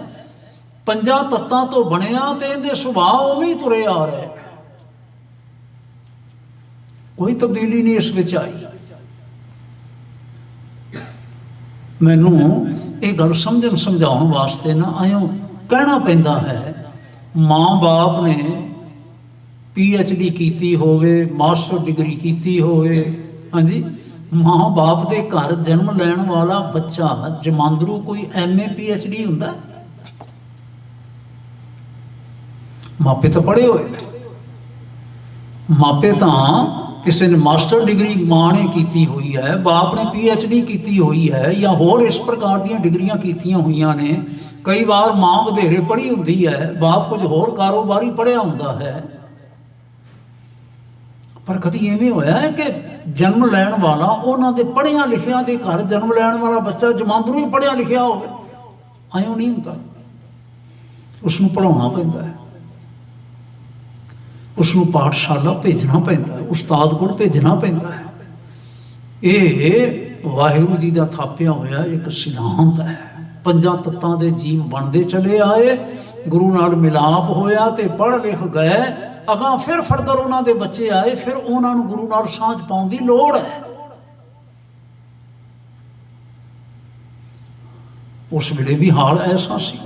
ਪੰਜਾਂ ਤੱਤਾਂ ਤੋਂ ਬਣਿਆ, ਤੇ ਇਹਦੇ ਸੁਭਾਅ ਉਵੇਂ ਹੀ ਤੁਰੇ ਆ ਰਹੇ। ਕੋਈ ਤਬਦੀਲੀ ਨਹੀਂ ਇਸ ਵਿੱਚ ਆਈ। ਮੈਨੂੰ ਇਹ ਗੱਲ ਸਮਝਾਉਣ ਵਾਸਤੇ ਨਾ ਆਇਓ ਕਹਿਣਾ ਪੈਂਦਾ ਹੈ, ਮਾਂ ਬਾਪ ਨੇ PhD ਕੀਤੀ ਹੋਵੇ, ਮਾਸਟਰ ਡਿਗਰੀ ਕੀਤੀ ਹੋਵੇ, ਹਾਂਜੀ, ਮਾਂ ਬਾਪ ਦੇ ਘਰ ਜਨਮ ਲੈਣ ਵਾਲਾ ਬੱਚਾ ਜਮਾਂਦਰੂ ਕੋਈ MA PhD ਹੁੰਦਾ? ਮਾਪੇ ਤਾਂ ਪੜ੍ਹੇ ਹੋਏ, ਮਾਪੇ ਤਾਂ ਕਿਸੇ ਨੇ ਮਾਸਟਰ ਡਿਗਰੀ ਮਾਂ ਨੇ ਕੀਤੀ ਹੋਈ ਹੈ, ਬਾਪ ਨੇ PhD ਕੀਤੀ ਹੋਈ ਹੈ, ਜਾਂ ਹੋਰ ਇਸ ਪ੍ਰਕਾਰ ਦੀਆਂ ਡਿਗਰੀਆਂ ਕੀਤੀਆਂ ਹੋਈਆਂ ਨੇ। ਕਈ ਵਾਰ ਮਾਂ ਵਧੇਰੇ ਪੜ੍ਹੀ ਹੁੰਦੀ ਹੈ, ਬਾਪ ਕੁਝ ਹੋਰ ਕਾਰੋਬਾਰੀ ਪੜ੍ਹਿਆ ਹੁੰਦਾ ਹੈ। ਪਰ ਕਦੀ ਐਵੇਂ ਹੋਇਆ ਹੈ ਕਿ ਜਨਮ ਲੈਣ ਵਾਲਾ, ਉਹਨਾਂ ਦੇ ਪੜ੍ਹਿਆਂ ਲਿਖਿਆਂ ਦੇ ਘਰ ਜਨਮ ਲੈਣ ਵਾਲਾ ਬੱਚਾ ਜਮਾਂਦਰੂ ਹੀ ਪੜ੍ਹਿਆ ਲਿਖਿਆ ਹੋਵੇ? ਆਇਓ ਨਹੀਂ ਹੁੰਦਾ। ਉਸਨੂੰ ਪੜ੍ਹਾਉਣਾ ਪੈਂਦਾ ਹੈ, ਉਸਨੂੰ ਪਾਠਸ਼ਾਲਾ ਭੇਜਣਾ ਪੈਂਦਾ ਹੈ, ਉਸਤਾਦ ਕੋਲ ਭੇਜਣਾ ਪੈਂਦਾ ਹੈ। ਇਹ ਵਾਹਿਗੁਰੂ ਜੀ ਦਾ ਥਾਪਿਆ ਹੋਇਆ ਇੱਕ ਸਿਧਾਂਤ ਹੈ। ਪੰਜਾਂ ਤੱਤਾਂ ਦੇ ਜੀਵ ਬਣਦੇ ਚਲੇ ਆਏ, ਗੁਰੂ ਨਾਲ ਮਿਲਾਪ ਹੋਇਆ ਤੇ ਪੜ੍ਹ ਲਿਖ ਗਏ। ਅਗਾਂਹ ਫਿਰ ਫਰਦਰ ਉਹਨਾਂ ਦੇ ਬੱਚੇ ਆਏ, ਫਿਰ ਉਹਨਾਂ ਨੂੰ ਗੁਰੂ ਨਾਲ ਸਾਂਝ ਪਾਉਣ ਦੀ ਲੋੜ ਹੈ। ਉਸ ਵੇਲੇ ਵੀ ਹਾਲ ਐਸਾ ਸੀ,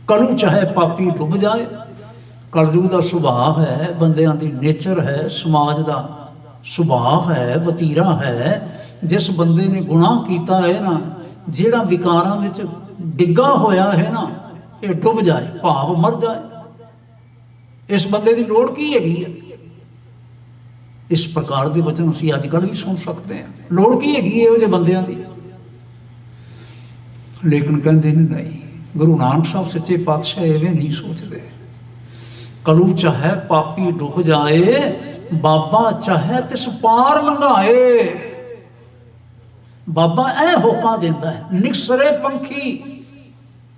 ਕਲੂ ਚਾਹੇ ਪਾਪੀ ਡੁੱਬ ਜਾਏ। ਕਲਯੁਗ ਦਾ ਸੁਭਾਅ ਹੈ, ਬੰਦਿਆਂ ਦੀ ਨੇਚਰ ਹੈ, ਸਮਾਜ ਦਾ ਸੁਭਾਅ ਹੈ, ਵਤੀਰਾ ਹੈ। ਜਿਸ ਬੰਦੇ ਨੇ ਗੁਨਾਹ ਕੀਤਾ ਹੈ ਨਾ, ਜਿਹੜਾ ਵਿਕਾਰਾਂ ਵਿੱਚ ਡਿੱਗਾ ਹੋਇਆ ਹੈ ਨਾ, ਇਹ ਡੁੱਬ ਜਾਏ, ਭਾਵ ਮਰ ਜਾਏ। ਇਸ ਬੰਦੇ ਦੀ ਲੋੜ ਕੀ ਹੈਗੀ ਹੈ? ਇਸ ਪ੍ਰਕਾਰ ਦੇ ਵਚਨ ਅਸੀਂ ਅੱਜ ਕੱਲ੍ਹ ਵੀ ਸੁਣ ਸਕਦੇ ਹਾਂ। ਲੋੜ ਕੀ ਹੈਗੀ ਇਹੋ ਜਿਹੇ ਬੰਦਿਆਂ ਦੀ? ਲੇਕਿਨ ਕਹਿੰਦੇ ਨੇ ਨਹੀਂ, ਗੁਰੂ ਨਾਨਕ ਸਾਹਿਬ ਸੱਚੇ ਪਾਤਸ਼ਾਹ ਐਵੇਂ ਨਹੀਂ ਸੋਚਦੇ। ਕਲੂ ਚਾਹੇ ਪਾਪੀ ਡੁੱਬ ਜਾਏ, ਬਾਬਾ ਚਾਹੇ ਤਿਸ ਪਾਰ ਲੰਘਾਏ। ਬਾਬਾ ਇਹ ਹੋਕਾ ਦਿੰਦਾ ਹੈ, ਨਿਕਸਰੇ ਪੰਖੀ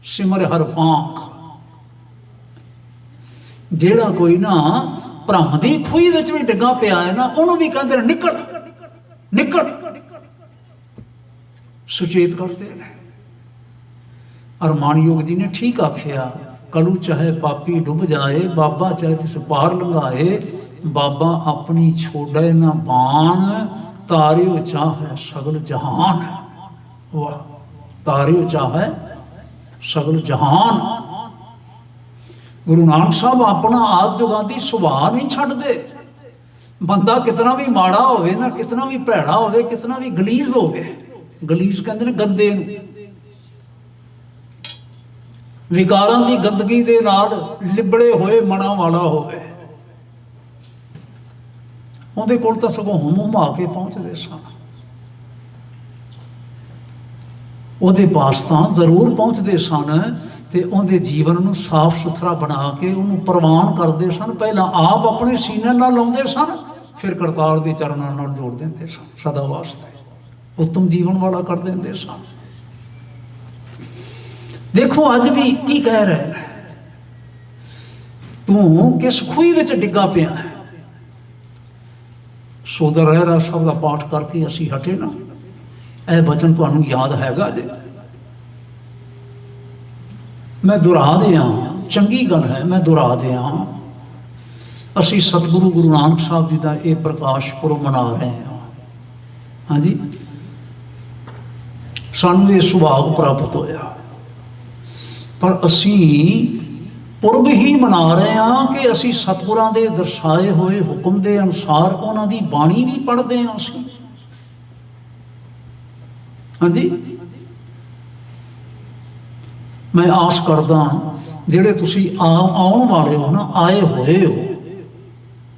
ਸਿਮਰ ਹਰ ਪਾਂਖ। ਜਿਹੜਾ ਕੋਈ ਨਾ ਭਰਮ ਦੀ ਖੂਹੀ ਵਿੱਚ ਵੀ ਡਿੱਗਾ ਪਿਆ ਹੈ ਨਾ, ਉਹਨੂੰ ਵੀ ਕਹਿੰਦੇ ਨੇ ਨਿਕਲ ਨਿਕਲ, ਸੁਚੇਤ ਕਰਦੇ ਨੇ। ਅਰਮਾਨਯੋਗ ਜੀ ਨੇ ਠੀਕ ਆਖਿਆ, ਕਲੂ ਚਾਹੇ ਪਾਪੀ ਡੁੱਬ ਜਾਏ, ਬਾਬਾ ਚਾਹੇ ਤਿਸ ਪਾਰ ਲੰਘਾਏ। ਬਾਬਾ ਆਪਣੀ ਛੋੜੇ ਨਾ ਬਾਣ, ਤਾਰਿਓ ਚਾਹੇ ਸਗਲ ਜਹਾਨ। ਵਾਹ, ਤਾਰਿਓ ਚਾਹੇ ਸਗਲ ਜਹਾਨ। ਗੁਰੂ ਨਾਨਕ ਸਾਹਿਬ ਆਪਣਾ ਆਦ ਜੁਗਾਦੀ ਸੁਭਾਅ ਨਹੀਂ ਛੱਡਦੇ। ਬੰਦਾ ਕਿਤਨਾ ਵੀ ਮਾੜਾ ਹੋਵੇ ਨਾ, ਕਿਤਨਾ ਵੀ ਭੈੜਾ ਹੋਵੇ, ਕਿਤਨਾ ਵੀ ਗਲੀਜ਼ ਹੋਵੇ, ਗਲੀਜ਼ ਕਹਿੰਦੇ ਨੇ ਗੰਦੇ ਨੂੰ, ਵਿਕਾਰਾਂ ਦੀ ਗੰਦਗੀ ਦੇ ਨਾਲ ਲਿਬੜੇ ਹੋਏ ਮਨਾਂ ਵਾਲਾ ਹੋਵੇ, ਉਹਦੇ ਕੋਲ ਤਾਂ ਸਗੋਂ ਹੁਮ ਹੁਮਾ ਕੇ ਪਹੁੰਚਦੇ ਸਨ। ਉਹਦੇ ਪਾਸ ਤਾਂ ਜ਼ਰੂਰ ਪਹੁੰਚਦੇ ਸਨ ਤੇ ਉਹਦੇ ਜੀਵਨ ਨੂੰ ਸਾਫ਼ ਸੁਥਰਾ ਬਣਾ ਕੇ ਉਹਨੂੰ ਪ੍ਰਵਾਨ ਕਰਦੇ ਸਨ। ਪਹਿਲਾਂ ਆਪ ਆਪਣੇ ਸੀਨੇ ਨਾਲ ਲਾਉਂਦੇ ਸਨ, ਫਿਰ ਕਰਤਾਰ ਦੇ ਚਰਨਾਂ ਨਾਲ ਜੋੜ ਦਿੰਦੇ ਸਨ, ਸਦਾ ਵਾਸਤੇ ਉੱਤਮ ਜੀਵਨ ਵਾਲਾ ਕਰ ਦਿੰਦੇ ਸਨ। ਦੇਖੋ ਅੱਜ ਵੀ ਕੀ ਕਹਿ ਰਹੇ ਨੇ, ਤੂੰ ਕਿਸ ਖੂਹੀ ਵਿੱਚ ਡਿੱਗਾ ਪਿਆ ਹੈ। ਸੋਦਰ ਰਹਿਰਾ ਸਾਹਿਬ ਦਾ ਪਾਠ ਕਰਕੇ ਅਸੀਂ ਹਟੇ ਨਾ, ਇਹ ਬਚਨ ਤੁਹਾਨੂੰ ਯਾਦ ਹੈਗਾ ਜੇ? ਮੈਂ ਦੁਹਰਾ ਦਿਆਂ, ਚੰਗੀ ਗੱਲ ਹੈ ਮੈਂ ਦੁਹਰਾ ਦਿਆਂ। ਅਸੀਂ ਸਤਿਗੁਰੂ ਗੁਰੂ ਨਾਨਕ ਸਾਹਿਬ ਜੀ ਦਾ ਇਹ ਪ੍ਰਕਾਸ਼ ਪੁਰਬ ਮਨਾ ਰਹੇ ਹਾਂ। ਹਾਂਜੀ, ਸਾਨੂੰ ਇਹ ਸੁਭਾਗ ਪ੍ਰਾਪਤ ਹੋਇਆ, ਪਰ ਅਸੀਂ ਪੁਰਬ ਹੀ ਮਨਾ ਰਹੇ ਹਾਂ ਕਿ ਅਸੀਂ ਸਤਿਗੁਰਾਂ ਦੇ ਦਰਸਾਏ ਹੋਏ ਹੁਕਮ ਦੇ ਅਨੁਸਾਰ ਉਹਨਾਂ ਦੀ ਬਾਣੀ ਵੀ ਪੜ੍ਹਦੇ ਹਾਂ ਅਸੀਂ। ਹਾਂਜੀ, ਮੈਂ ਆਸ ਕਰਦਾ ਜਿਹੜੇ ਤੁਸੀਂ ਆਉਣ ਵਾਲੇ ਹੋ ਨਾ, ਆਏ ਹੋਏ ਹੋ,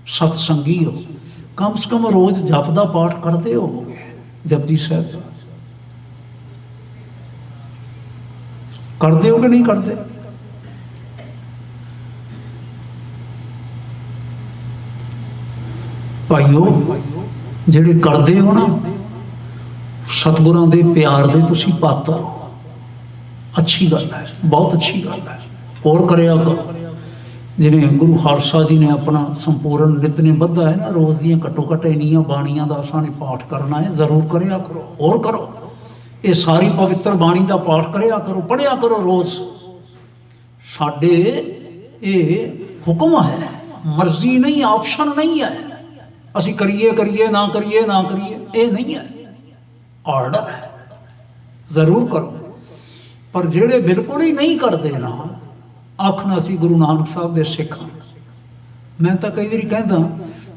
ਸਤਸੰਗੀ ਹੋ, ਕਮ ਸੇ ਕਮ ਰੋਜ਼ ਜਪ ਦਾ ਪਾਠ ਕਰਦੇ ਹੋਵੋਗੇ, ਜਪਜੀ ਸਾਹਿਬ ਦਾ ਕਰਦੇ ਹੋ ਕਿ ਨਹੀਂ ਕਰਦੇ? ਭਾਈਓ, ਜਿਹੜੇ ਕਰਦੇ ਹੋ ਨਾ, ਸਤਿਗੁਰਾਂ ਦੇ ਪਿਆਰ ਦੇ ਤੁਸੀਂ ਪਾਤਰ ਹੋ। ਅੱਛੀ ਗੱਲ ਹੈ, ਬਹੁਤ ਅੱਛੀ ਗੱਲ ਹੈ, ਹੋਰ ਕਰਿਆ ਕਰੋ। ਜਿਵੇਂ ਗੁਰੂ ਖਾਲਸਾ ਜੀ ਨੇ ਆਪਣਾ ਸੰਪੂਰਨ ਨਿਤਨੇਮ ਬੱਧਾ ਹੈ ਨਾ, ਰੋਜ਼ ਦੀਆਂ ਘੱਟੋ ਘੱਟ ਇੰਨੀਆਂ ਬਾਣੀਆਂ ਦਾ ਅਸਾਂ ਨੇ ਪਾਠ ਕਰਨਾ ਹੈ, ਜ਼ਰੂਰ ਕਰਿਆ ਕਰੋ, ਹੋਰ ਕਰੋ। ਇਹ ਸਾਰੀ ਪਵਿੱਤਰ ਬਾਣੀ ਦਾ ਪਾਠ ਕਰਿਆ ਕਰੋ, ਪੜ੍ਹਿਆ ਕਰੋ ਰੋਜ਼। ਸਾਡੇ ਇਹ ਹੁਕਮ ਹੈ, ਮਰਜ਼ੀ ਨਹੀਂ, ਆਪਸ਼ਨ ਨਹੀਂ ਹੈ। ਅਸੀਂ ਕਰੀਏ ਕਰੀਏ ਨਾ ਕਰੀਏ ਨਾ ਕਰੀਏ, ਇਹ ਨਹੀਂ ਹੈ, ਆਰਡਰ ਹੈ, ਜ਼ਰੂਰ ਕਰੋ। ਪਰ ਜਿਹੜੇ ਬਿਲਕੁਲ ਹੀ ਨਹੀਂ ਕਰਦੇ ਨਾ, ਆਖਣਾ ਅਸੀਂ ਗੁਰੂ ਨਾਨਕ ਸਾਹਿਬ ਦੇ ਸਿੱਖ ਹਾਂ। ਮੈਂ ਤਾਂ ਕਈ ਵਾਰੀ ਕਹਿੰਦਾ,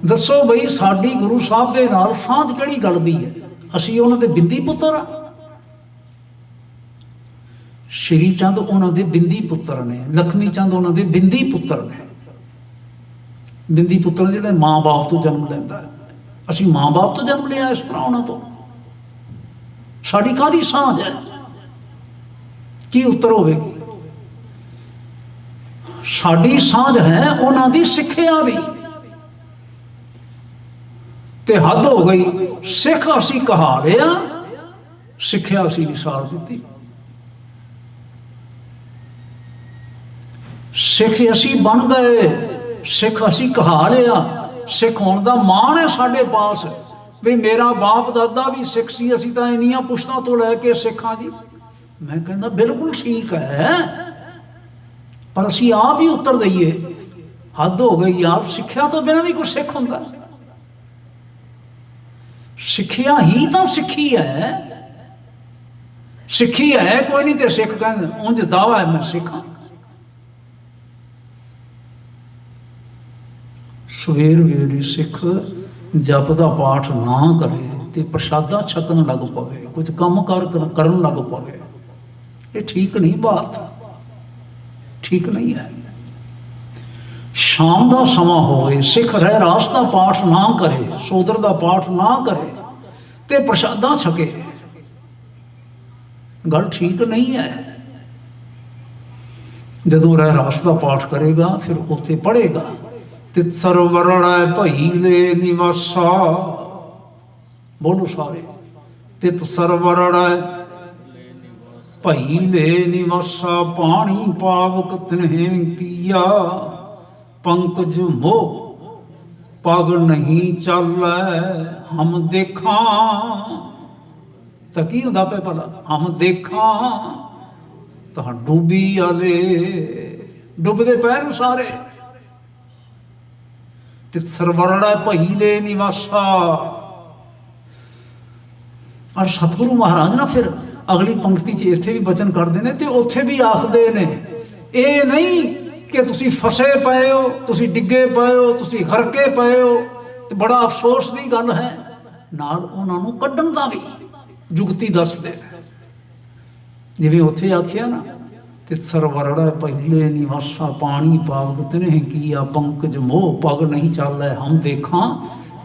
ਦੱਸੋ ਬਈ ਸਾਡੀ ਗੁਰੂ ਸਾਹਿਬ ਦੇ ਨਾਲ ਸਾਂਝ ਕਿਹੜੀ ਗੱਲ ਦੀ ਹੈ? ਅਸੀਂ ਉਹਨਾਂ ਦੇ ਬਿੰਦੀ ਪੁੱਤਰ ਆ। ਸ਼੍ਰੀ ਚੰਦ ਉਹਨਾਂ ਦੇ ਬਿੰਦੀ ਪੁੱਤਰ ਨੇ, ਲਖਮੀ ਚੰਦ ਉਹਨਾਂ ਦੇ ਬਿੰਦੀ ਪੁੱਤਰ ਨੇ। ਬਿੰਦੀ ਪੁੱਤਰ ਜਿਹੜੇ ਮਾਂ ਬਾਪ ਤੋਂ ਜਨਮ ਲੈਂਦਾ, ਅਸੀਂ ਮਾਂ ਬਾਪ ਤੋਂ ਜਨਮ ਲਿਆ, ਇਸ ਤਰ੍ਹਾਂ ਉਹਨਾਂ ਤੋਂ ਸਾਡੀ ਕਾਹਦੀ ਸਾਂਝ ਹੈ? ਕੀ ਉੱਤਰ ਹੋਵੇਗੀ? ਸਾਡੀ ਸਾਂਝ ਹੈ ਉਹਨਾਂ ਦੀ ਸਿੱਖਿਆ ਦੀ। ਤੇ ਹੱਦ ਹੋ ਗਈ, ਸਿੱਖ ਅਸੀਂ ਕਹਾ ਲਿਆ, ਸਿੱਖਿਆ ਅਸੀਂ ਵਿਸਾਰ ਦਿੱਤੀ। ਸਿੱਖ ਅਸੀਂ ਬਣ ਗਏ, ਸਿੱਖ ਅਸੀਂ ਕਹਾ ਲਿਆ। ਸਿੱਖ ਹੋਣ ਦਾ ਮਾਣ ਹੈ ਸਾਡੇ ਪਾਸ, ਵੀ ਮੇਰਾ ਬਾਪ ਦਾਦਾ ਵੀ ਸਿੱਖ ਸੀ, ਅਸੀਂ ਤਾਂ ਇੰਨੀਆਂ ਪੁਸ਼ਤਾਂ ਤੋਂ ਲੈ ਕੇ ਸਿੱਖਾਂ ਜੀ। ਮੈਂ ਕਹਿੰਦਾ ਬਿਲਕੁਲ ਠੀਕ ਹੈ, ਪਰ ਅਸੀਂ ਆਪ ਹੀ ਉੱਤਰ ਦਈਏ, ਹੱਦ ਹੋ ਗਈ ਯਾਰ। ਸਿੱਖਿਆ ਤੋਂ ਬਿਨਾਂ ਵੀ ਕੋਈ ਸਿੱਖ ਹੁੰਦਾ? ਸਿੱਖਿਆ ਹੀ ਤਾਂ ਸਿੱਖੀ ਹੈ, ਸਿੱਖੀ ਹੈ ਕੋਈ ਨਹੀਂ ਤੇ ਸਿੱਖ ਕਹਿੰਦੇ, ਉਂਝ ਦਾਵਾ ਹੈ ਮੈਂ ਸਿੱਖਾਂ। ਸਵੇਰ ਵੇਲੇ ਸਿੱਖ ਜਪ ਦਾ ਪਾਠ ਨਾ ਕਰੇ ਤੇ ਪ੍ਰਸ਼ਾਦਾ ਛਕਣ ਲੱਗ ਪਵੇ, ਕੁਝ ਕੰਮ ਕਾਰ ਕਰਨ ਲੱਗ ਪਵੇ। ਇਹ ਠੀਕ ਨਹੀਂ, ਬਾਤ ਠੀਕ ਨਹੀਂ ਹੈ। ਸ਼ਾਮ ਦਾ ਸਮਾਂ ਹੋਵੇ, ਸਿੱਖ ਰਹਿਰਾਸ ਦਾ ਪਾਠ ਨਾ ਕਰੇ, ਸੋਦਰ ਦਾ ਪਾਠ ਨਾ ਕਰੇ ਤੇ ਪ੍ਰਸ਼ਾਦਾ ਛਕੇ, ਗੱਲ ਠੀਕ ਨਹੀਂ ਹੈ। ਜਦੋਂ ਰਹਿਰਾਸ ਦਾ ਪਾਠ ਕਰੇਗਾ ਫਿਰ ਉੱਥੇ ਪੜ੍ਹੇਗਾ ਤਿਤ ਸਰਵਰਣੈ ਭਈ ਲੈ ਨਿਵਾਸਾ। ਬੋਲੋ ਸਾਰੇ, ਤਿਤ ਸਰਵਰਣੈ ਭਈ ਲੈ ਨਿਵਾਸਾ, ਪਾਣੀ ਪਾਵਕ ਤਿਨਹਿ ਕੀਆ, ਪੰਕਜ ਮੋਹ ਪਗ ਨਹੀਂ ਚਾਲੈ ਹਮ ਦੇਖਾਂ। ਤਾਂ ਕੀ ਹੁੰਦਾ ਪਿਆ ਭਲਾ? ਹਮ ਦੇਖਾਂ ਤਾਂ ਡੁੱਬੀ ਵਾਲੇ ਡੁੱਬਦੇ ਪੈ ਨੂੰ ਸਾਰੇ। ਤੇ ਸਰਵਰਣਾ ਭਈ ਲੈ ਨਿਵਾਸਾ। ਔਰ ਸਤਿਗੁਰੂ ਮਹਾਰਾਜ ਨਾ ਫਿਰ ਅਗਲੀ ਪੰਕਤੀ 'ਚ ਇੱਥੇ ਵੀ ਬਚਨ ਕਰਦੇ ਨੇ ਤੇ ਉੱਥੇ ਵੀ ਆਖਦੇ ਨੇ, ਇਹ ਨਹੀਂ ਕਿ ਤੁਸੀਂ ਫਸੇ ਪਏ ਹੋ, ਤੁਸੀਂ ਡਿੱਗੇ ਪਏ ਹੋ, ਤੁਸੀਂ ਹਰਕੇ ਪਏ ਹੋ। ਤੇ ਬੜਾ ਅਫਸੋਸ ਦੀ ਗੱਲ ਹੈ, ਨਾਲ ਉਹਨਾਂ ਨੂੰ ਕੱਢਣ ਦਾ ਵੀ ਜੁਗਤੀ ਦੱਸਦੇ ਨੇ। ਜਿਵੇਂ ਉੱਥੇ ਆਖਿਆ ਨਾ, ਤੇ ਸਰਵਰੜਾ ਪਹਿਲੇ ਨਿਵਾਸਾ, ਪਾਣੀ ਪਾਵਕ ਤਿਨਹਿ ਕੀਆ, ਪੰਕਜ ਮੋਹ ਪਗ ਨਹੀਂ ਚਾਲੈ ਹਮ ਦੇਖਾਂ।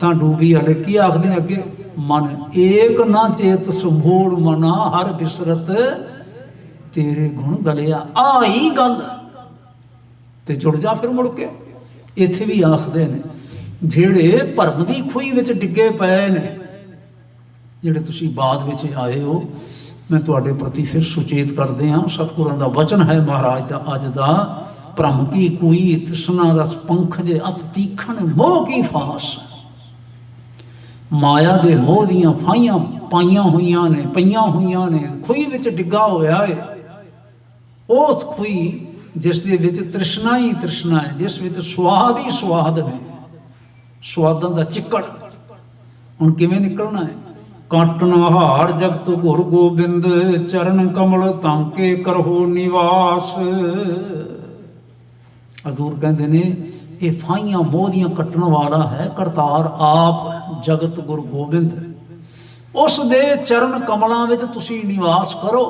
ਤਾਂ ਡੂਬੀ ਵਾਲੇ ਕੀ ਆਖਦੇ ਨੇ ਅੱਗੇ? ਮਨ ਏਕ ਨਾ ਚੇਤ ਸੰਭੋੜ ਮਨਾ, ਹਰ ਬਿਸਰਤ ਤੇਰੇ ਗੁਣ ਗਲਿਆ। ਆਹੀ ਗੱਲ ਤੇ ਜੁੜ ਜਾ ਫਿਰ ਮੁੜ ਕੇ। ਇੱਥੇ ਵੀ ਆਖਦੇ ਨੇ, ਜਿਹੜੇ ਭਰਮ ਦੀ ਖੂਹੀ ਵਿੱਚ ਡਿੱਗੇ ਪਏ ਨੇ, ਜਿਹੜੇ ਤੁਸੀਂ ਬਾਅਦ ਵਿੱਚ ਆਏ ਹੋ, ਮੈਂ ਤੁਹਾਡੇ ਪ੍ਰਤੀ ਫਿਰ ਸੁਚੇਤ ਕਰਦੇ ਹਾਂ। ਸਤਿਗੁਰਾਂ ਦਾ ਵਚਨ ਹੈ ਮਹਾਰਾਜ ਦਾ ਅੱਜ ਦਾ, ਭ੍ਰਮ ਕੀ ਕੋਈ ਤ੍ਰਿਸ਼ਨਾ ਰਸ ਪੰਖ ਜੇ ਅਤ ਤੀਖਣ, ਮੋਹ ਕੀ ਫਾਸ। ਮਾਇਆ ਦੇ ਮੋਹ ਦੀਆਂ ਫਾਈਆਂ ਪਾਈਆਂ ਹੋਈਆਂ ਨੇ, ਪਈਆਂ ਹੋਈਆਂ ਨੇ, ਖੂਹੀ ਵਿੱਚ ਡਿੱਗਾ ਹੋਇਆ ਹੈ। ਉਹ ਖੂਹੀ ਜਿਸ ਦੇ ਵਿੱਚ ਤ੍ਰਿਸ਼ਨਾ ਹੀ ਤ੍ਰਿਸ਼ਨਾ ਹੈ, ਜਿਸ ਵਿੱਚ ਸੁਆਦ ਹੀ ਸੁਆਦ ਨੇ, ਸੁਆਦਾਂ ਦਾ ਚਿੱਕੜ। ਹੁਣ ਕਿਵੇਂ ਨਿਕਲਣਾ ਹੈ? ਕਾਟਨ ਹਾਰ ਜਗਤ ਗੁਰ ਗੋਬਿੰਦ, ਚਰਨ ਕਮਲ ਤਾਂਕੇ ਕਰਹੋ ਨਿਵਾਸ। ਹਜ਼ੂਰ ਕਹਿੰਦੇ ਨੇ, ਇਹ ਫਾਈਆਂ ਮੋਹ ਦੀਆਂ ਕੱਟਣ ਵਾਲਾ ਹੈ ਕਰਤਾਰ ਆਪ, ਜਗਤ ਗੁਰ ਗੋਬਿੰਦ। ਉਸ ਦੇ ਚਰਨ ਕਮਲਾਂ ਵਿੱਚ ਤੁਸੀਂ ਨਿਵਾਸ ਕਰੋ।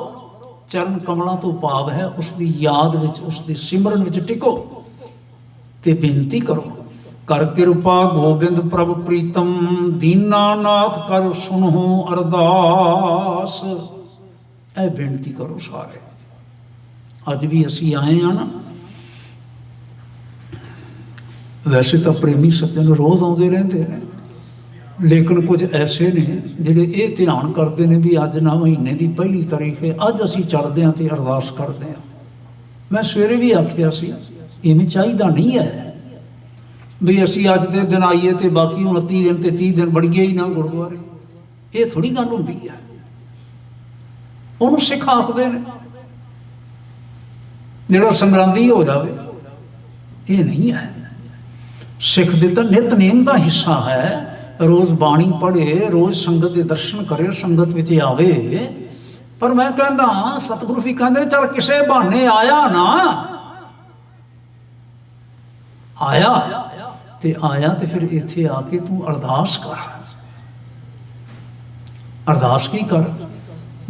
ਚਰਨ ਕਮਲਾਂ ਤੋਂ ਭਾਵ ਹੈ ਉਸ ਦੀ ਯਾਦ ਵਿੱਚ, ਉਸ ਦੇ ਸਿਮਰਨ ਵਿੱਚ ਟਿਕੋ ਤੇ ਬੇਨਤੀ ਕਰੋ। ਕਰ ਕਿਰਪਾ ਗੋਬਿੰਦ ਪ੍ਰਭ ਪ੍ਰੀਤਮ, ਦੀਨਾਨਾਥ ਕਰ ਸੁਣੋ ਅਰਦਾਸ। ਇਹ ਬੇਨਤੀ ਕਰੋ ਸਾਰੇ। ਅੱਜ ਵੀ ਅਸੀਂ ਆਏ ਹਾਂ ਨਾ, ਵੈਸੇ ਤਾਂ ਪ੍ਰੇਮੀ ਸੱਜਣ ਰੋਜ਼ ਆਉਂਦੇ ਰਹਿੰਦੇ ਨੇ, ਲੇਕਿਨ ਕੁਝ ਐਸੇ ਨੇ ਜਿਹੜੇ ਇਹ ਧਿਆਨ ਕਰਦੇ ਨੇ ਵੀ ਅੱਜ ਨਾ ਮਹੀਨੇ ਦੀ ਪਹਿਲੀ ਤਾਰੀਖ ਹੈ, ਅੱਜ ਅਸੀਂ ਚੜ੍ਹਦੇ ਹਾਂ ਤੇ ਅਰਦਾਸ ਕਰਦੇ ਹਾਂ। ਮੈਂ ਸਵੇਰੇ ਵੀ ਆਖਿਆ ਸੀ, ਇਵੇਂ ਚਾਹੀਦਾ ਨਹੀਂ ਹੈ ਵੀ ਅਸੀਂ ਅੱਜ ਦੇ ਦਿਨ ਆਈਏ ਤੇ ਬਾਕੀ 29 ਦਿਨ ਤੇ 30 ਦਿਨ ਵੜੀਏ ਹੀ ਨਾ ਗੁਰਦੁਆਰੇ। ਇਹ ਥੋੜ੍ਹੀ ਗੱਲ ਹੁੰਦੀ ਹੈ। ਉਹਨੂੰ ਸਿੱਖ ਆਖਦੇ ਨੇ, ਜਿਹੜਾ ਸੰਗਰਾਂਦੀ ਹੋ ਜਾਵੇ। ਇਹ ਨਹੀਂ ਹੈ। ਸਿੱਖ ਦੇ ਤਾਂ ਨਿਤਨੇਮ ਦਾ ਹਿੱਸਾ ਹੈ। ਰੋਜ਼ ਬਾਣੀ ਪੜ੍ਹੇ, ਰੋਜ਼ ਸੰਗਤ ਦੇ ਦਰਸ਼ਨ ਕਰੇ, ਸੰਗਤ ਵਿੱਚ ਆਵੇ। ਪਰ ਮੈਂ ਕਹਿੰਦਾ, ਸਤਿਗੁਰੂ ਵੀ ਕਹਿੰਦੇ ਚੱਲ ਕਿਸੇ ਬਹਾਨੇ ਆਇਆ ਨਾ, ਆਇਆ ਤੇ ਫਿਰ ਇੱਥੇ ਆ ਕੇ ਤੂੰ ਅਰਦਾਸ ਕਰ। ਅਰਦਾਸ ਕੀ ਕਰ?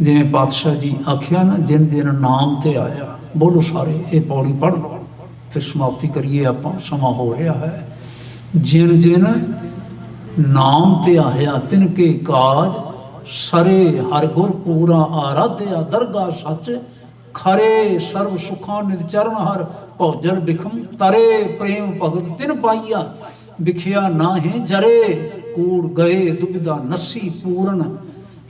ਜਿਵੇਂ ਪਾਤਸ਼ਾਹ ਜੀ ਆਖਿਆ ਨਾ, ਜਿਨ ਦਿਨ ਨਾਮ ਤੇ ਆਇਆ। ਬੋਲੋ ਸਾਰੇ, ਇਹ ਪੌੜੀ ਪੜ੍ਹ ਲਓ ਫਿਰ ਸਮਾਪਤੀ ਕਰੀਏ ਆਪਾਂ, ਸਮਾਂ ਹੋ ਰਿਹਾ ਹੈ। ਜਿਨ ਜਿਨ ਨਾਮ ਤੇ ਆਇਆ, ਤਿਨ ਕੇ ਕਾਜ ਸਰੇ, ਹਰ ਗੁਰ ਪੂਰਾ ਆਰਾਧਿਆ, ਦਰਗਾ ਸੱਚ ਖਰੇ, ਸਰਬ ਸੁਖਾਂ ਨਿਤ ਚਰਨ ਹਰ, ਭੌਜਲ ਬਿਖਮ ਤਰੇ, ਪ੍ਰੇਮ ਭਗਤ ਤਿਨ ਪਾਈਆ, ਵਿਖਿਆ ਨਾਹੀਂ ਜਰੇ, ਕੂੜ ਗਏ ਦੁਬਿਧਾ ਨਸੀ ਪੂਰਨ,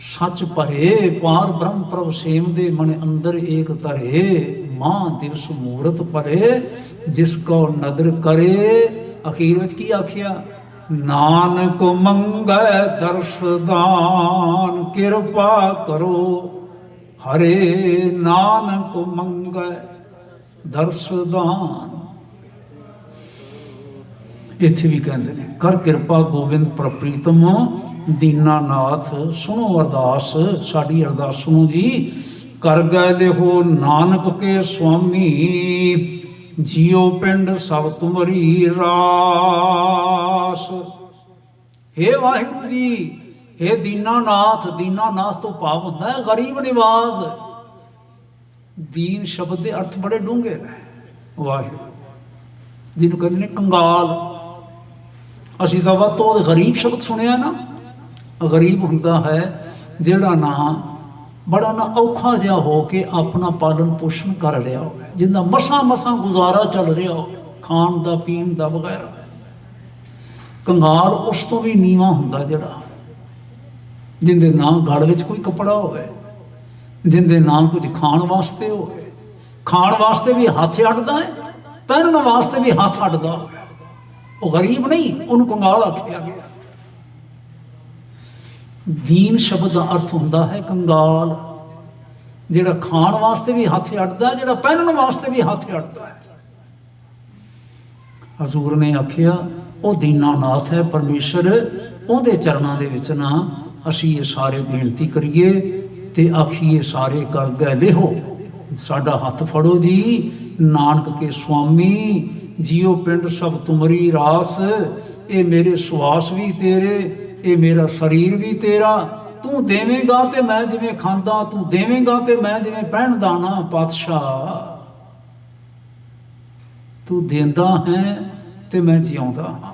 ਸੱਚ ਭਰੇ, ਪਾਰ ਬ੍ਰਹਮ ਪ੍ਰਭ ਸੇਮ ਦੇ, ਮਨ ਅੰਦਰ ਏਕ ਧਰੇ, ਮਾਂ ਦਿਵਸ ਮੂਰਤ ਭਰੇ, ਜਿਸ ਕੋ ਨਦਰ ਕਰੇ। ਅਖੀਰ ਵਿੱਚ ਕੀ ਆਖਿਆ? ਨਾਨਕ ਮੰਗੈ ਦਰਸਦਾਨ, ਕਿਰਪਾ ਕਰੋ ਹਰੇ, ਨਾਨਕ ਮੰਗੈ ਦਰਸਦਾਨ। ਇੱਥੇ ਵੀ ਕਹਿੰਦੇ ਨੇ, ਕਰ ਕਿਰਪਾ ਗੋਬਿੰਦ ਪ੍ਰਪ੍ਰੀਤਮ, ਦੀਨਾਨਾਥ ਸੁਣੋ ਅਰਦਾਸ, ਸਾਡੀ ਅਰਦਾਸ ਸੁਣੋ ਜੀ। ਕਰ ਗਏ ਦੇਹੋ ਨਾਨਕ ਕੇ ਸੁਆਮੀ, ਜੀਓ ਪਿੰਡ ਸਭ ਤੁਮਰੀ ਰਾਸ। ਹੇ ਵਾਹਿਗੁਰੂ ਜੀ, हे दीनानाथ, दीनानाथ तो भाव ਹੁੰਦਾ ਹੈ ਗਰੀਬ ਨਿਵਾਜ਼। ਦੀਨ ਸ਼ਬਦ ਦੇ ਅਰਥ ਬੜੇ ਡੂੰਘੇ ਨੇ। ਵਾਹਿਗੁਰੂ ਜਿਹਨੂੰ ਕਹਿੰਦੇ ਨੇ ਕੰਗਾਲ, ਅਸੀਂ ਤਾਂ ਵੱਧ ਤੋਂ ਗਰੀਬ ਸ਼ਬਦ ਸੁਣਿਆ ਨਾ। ਗਰੀਬ ਹੁੰਦਾ ਹੈ ਜਿਹੜਾ ਨਾ ਬੜਾ ਨਾ ਔਖਾ ਜਿਹਾ ਹੋ ਕੇ ਆਪਣਾ ਪਾਲਣ ਪੋਸ਼ਣ ਕਰ ਲਿਆ ਹੋਵੇ, ਜਿੰਦਾ ਮਸਾਂ ਮਸਾਂ ਗੁਜ਼ਾਰਾ ਚੱਲ ਰਿਹਾ ਹੋਵੇ, ਖਾਣ ਦਾ ਪੀਣ ਦਾ ਵਗੈਰਾ। ਕੰਗਾਲ ਉਸ ਤੋਂ ਵੀ ਨੀਵਾਂ ਹੁੰਦਾ ਜਿਹੜਾ, ਜਿੰਦੇ ਨਾ ਗਲ ਵਿੱਚ ਕੋਈ ਕੱਪੜਾ ਹੋਵੇ, ਜਿੰਦੇ ਨਾ ਕੁਝ ਖਾਣ ਵਾਸਤੇ ਹੋਵੇ, ਖਾਣ ਵਾਸਤੇ ਵੀ ਹੱਥ ਅੱਡਦਾ ਹੈ, ਪਹਿਨਣ ਵਾਸਤੇ ਵੀ ਹੱਥ ਅੱਡਦਾ ਹੋਵੇ, ਉਹ ਗਰੀਬ ਨਹੀਂ, ਉਹਨੂੰ ਕੰਗਾਲ ਆਖਿਆ ਗਿਆ। ਦੀਨ ਸ਼ਬਦ ਦਾ ਅਰਥ ਹੁੰਦਾ ਹੈ ਕੰਗਾਲ, ਜਿਹੜਾ ਖਾਣ ਵਾਸਤੇ ਵੀ ਹੱਥ ਅੱਡਦਾ, ਜਿਹੜਾ ਪਹਿਨਣ ਵਾਸਤੇ ਵੀ ਹੱਥ ਅੱਡਦਾ ਹੈ। ਹਜ਼ੂਰ ਨੇ ਆਖਿਆ ਉਹ ਦੀਨਾਨਾਥ ਹੈ ਪਰਮੇਸ਼ਰ, ਉਹਦੇ ਚਰਨਾਂ ਦੇ ਵਿੱਚ ਨਾ ਅਸੀਂ ਇਹ ਸਾਰੇ ਬੇਨਤੀ ਕਰੀਏ ਤੇ ਆਖੀਏ ਸਾਰੇ ਕਰ ਗਏ ਲਿਹੋ, ਸਾਡਾ ਹੱਥ ਫੜੋ ਜੀ। ਨਾਨਕ ਕੇ ਸੁਆਮੀ ਜੀਓ ਪਿੰਡ ਸਭ ਤੁਮਰੀ ਰਾਸ, ਇਹ ਮੇਰੇ ਸਵਾਸ ਵੀ ਤੇਰੇ, ਇਹ ਮੇਰਾ ਸਰੀਰ ਵੀ ਤੇਰਾ। ਤੂੰ ਦੇਵੇਂਗਾ ਤੇ ਮੈਂ ਜਿਵੇਂ ਖਾਂਦਾ, ਤੂੰ ਦੇਵੇਂਗਾ ਤੇ ਮੈਂ ਜਿਵੇਂ ਪਹਿਨਦਾ ਨਾ। ਪਾਤਸ਼ਾਹ ਤੂੰ ਦੇਂਦਾ ਹੈ ਤੇ ਮੈਂ ਜਿਉਂਦਾ ਹਾਂ,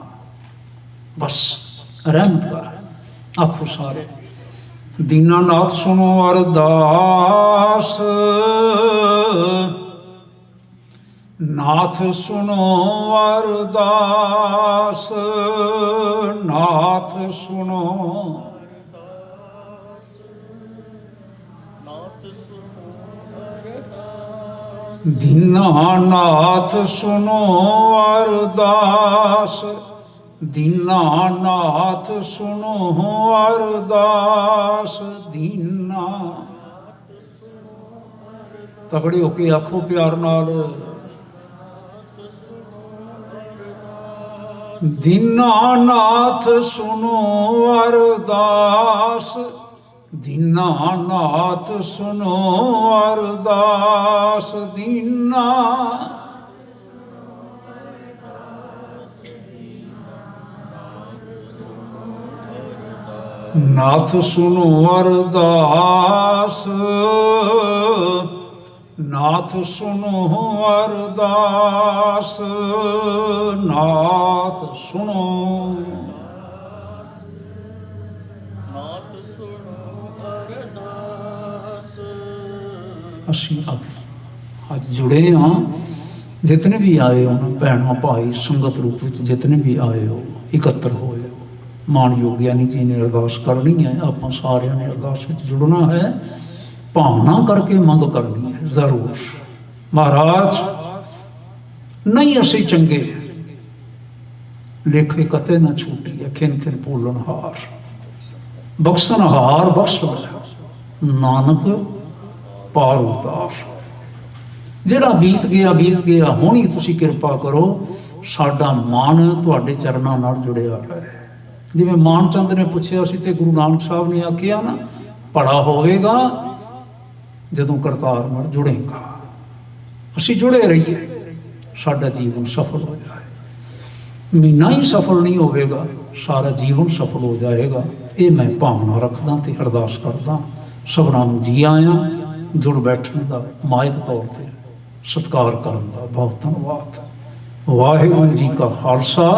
ਬਸ ਰਹਿਮਤ ਕਰ। ਆਖੋ ਸਾਰੇ ਦੀਨਾਨਾਥ ਸੁਣੋ ਅਰਦਾਸ, ਨਾਥ ਸੁਣੋ ਅਰਦਾਸ, ਨਾਥ ਸੁਣੋ ਦੀਨਾਨਾਥ ਸੁਣੋ ਅਰਦਾਸ, ਦੀਨਾਨਾਥ ਸੁਣੋ ਅਰਦਾਸ। ਦੀਨਾ ਤਗੜੇ ਹੋ ਕੇ ਆਖੋ ਪਿਆਰ ਨਾਲ, ਦੀਨਾਨਾਥ ਸੁਣੋ ਅਰਦਾਸ, ਦੀਨਾਨਾਥ ਸੁਣੋ ਅਰਦਾਸ। ਦੀਨਾ ਨਾਥ ਸੁਣੋ ਅਰਦਾਸ, ਨਾਥ ਸੁਣੋ ਅਰਦਾਸ, ਨਾਥ ਸੁਣੋ। ਅਸੀਂ ਅੱਜ ਜੁੜੇ ਹਾਂ, ਜਿਤਨੇ ਵੀ ਆਏ ਹੋ ਨਾ ਭੈਣਾਂ ਭਾਈ, ਸੰਗਤ ਰੂਪ ਵਿੱਚ ਜਿਤਨੇ ਵੀ ਆਏ ਹੋ, ਇਕੱਤਰ ਹੋਏ ਹੋ, ਮਾਣਯੋਗ ਗਿਆਨੀ ਜੀ ਨੇ ਅਰਦਾਸ ਕਰਨੀ ਹੈ। ਆਪਾਂ ਸਾਰਿਆਂ ਨੇ ਅਰਦਾਸ ਵਿੱਚ ਜੁੜਨਾ ਹੈ, ਭਾਵਨਾ ਕਰਕੇ ਮੰਗ ਕਰਨੀ ਹੈ ਜ਼ਰੂਰ। ਮਹਾਰਾਜ ਨਹੀਂ ਅਸੀਂ ਚੰਗੇ, ਲੇਖੇ ਕਤੇ ਨਾ ਛੂਟੀਏ, ਖਿਨ ਖਿਨ ਭੁੱਲਣਹਾਰ, ਬਖਸ਼ਣਹਾਰ ਬਖਸ਼ ਨਾਨਕ ਪਾਰ ਉਤਾਰ। ਜਿਹੜਾ ਬੀਤ ਗਿਆ ਬੀਤ ਗਿਆ, ਹੁਣ ਹੀ ਤੁਸੀਂ ਕਿਰਪਾ ਕਰੋ, ਸਾਡਾ ਮਨ ਤੁਹਾਡੇ ਚਰਨਾਂ ਨਾਲ ਜੁੜਿਆ ਰਹੇ। ਜਿਵੇਂ ਮਾਨ ਚੰਦ ਨੇ ਪੁੱਛਿਆ ਸੀ ਤੇ ਗੁਰੂ ਨਾਨਕ ਸਾਹਿਬ ਨੇ ਆਖਿਆ ਨਾ, ਭਲਾ ਹੋਵੇਗਾ ਜਦੋਂ ਕਰਤਾਰ ਨਾਲ ਜੁੜੇਗਾ। ਅਸੀਂ ਜੁੜੇ ਰਹੀਏ, ਸਾਡਾ ਜੀਵਨ ਸਫਲ ਹੋ ਜਾਏ। ਮਹੀਨਾ ਹੀ ਸਫਲ ਨਹੀਂ ਹੋਵੇਗਾ, ਸਾਰਾ ਜੀਵਨ ਸਫਲ ਹੋ ਜਾਏਗਾ। ਇਹ ਮੈਂ ਭਾਵਨਾ ਰੱਖਦਾ ਤੇ ਅਰਦਾਸ ਕਰਦਾ। ਸਭਨਾਂ ਨੂੰ ਜੀ ਆਇਆਂ, ਜੁੜ ਬੈਠਣ ਦਾ, ਮਾਇਕ ਤੌਰ ਤੇ ਸਤਿਕਾਰ ਕਰਨ ਦਾ ਬਹੁਤ ਧੰਨਵਾਦ। ਵਾਹਿਗੁਰੂ ਜੀ ਕਾ ਖਾਲਸਾ,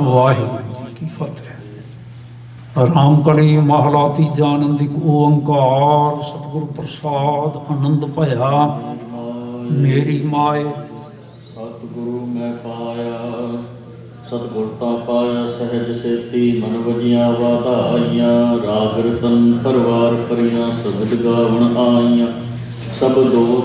ਵਾਹਿਗੁਰੂ ਜੀ ਕੀ ਫਤਿਹ। ਰਾਮ ਕਲੀ ਮਹਲਾ ਤੀਜਾ। ਆਨੰਦਿਕ ਓੰਕਾਰ ਸਤਿਗੁਰ ਪ੍ਰਸਾਦ ਆਨੰਦ ਭਇਆ। ਮੇਰੀ ਮਾਏ ਸਤਿਗੁਰੂ ਮੈਂ ਪਾਇਆ, ਸਤਿਗੁਰ ਤਾਂ ਪਾਇਆ ਸਹਿਜ ਸੇਤੀ। ਮਨ ਵਜੀਆਂ ਵਾਧਾਈਆਂ, ਰਾਗ ਰਤਨ ਪਰਵਾਰ ਭਰੀਆਂ, ਸ਼ਬਦ ਗਾਵਣ ਆਈਆਂ। ਸਭ ਦੋ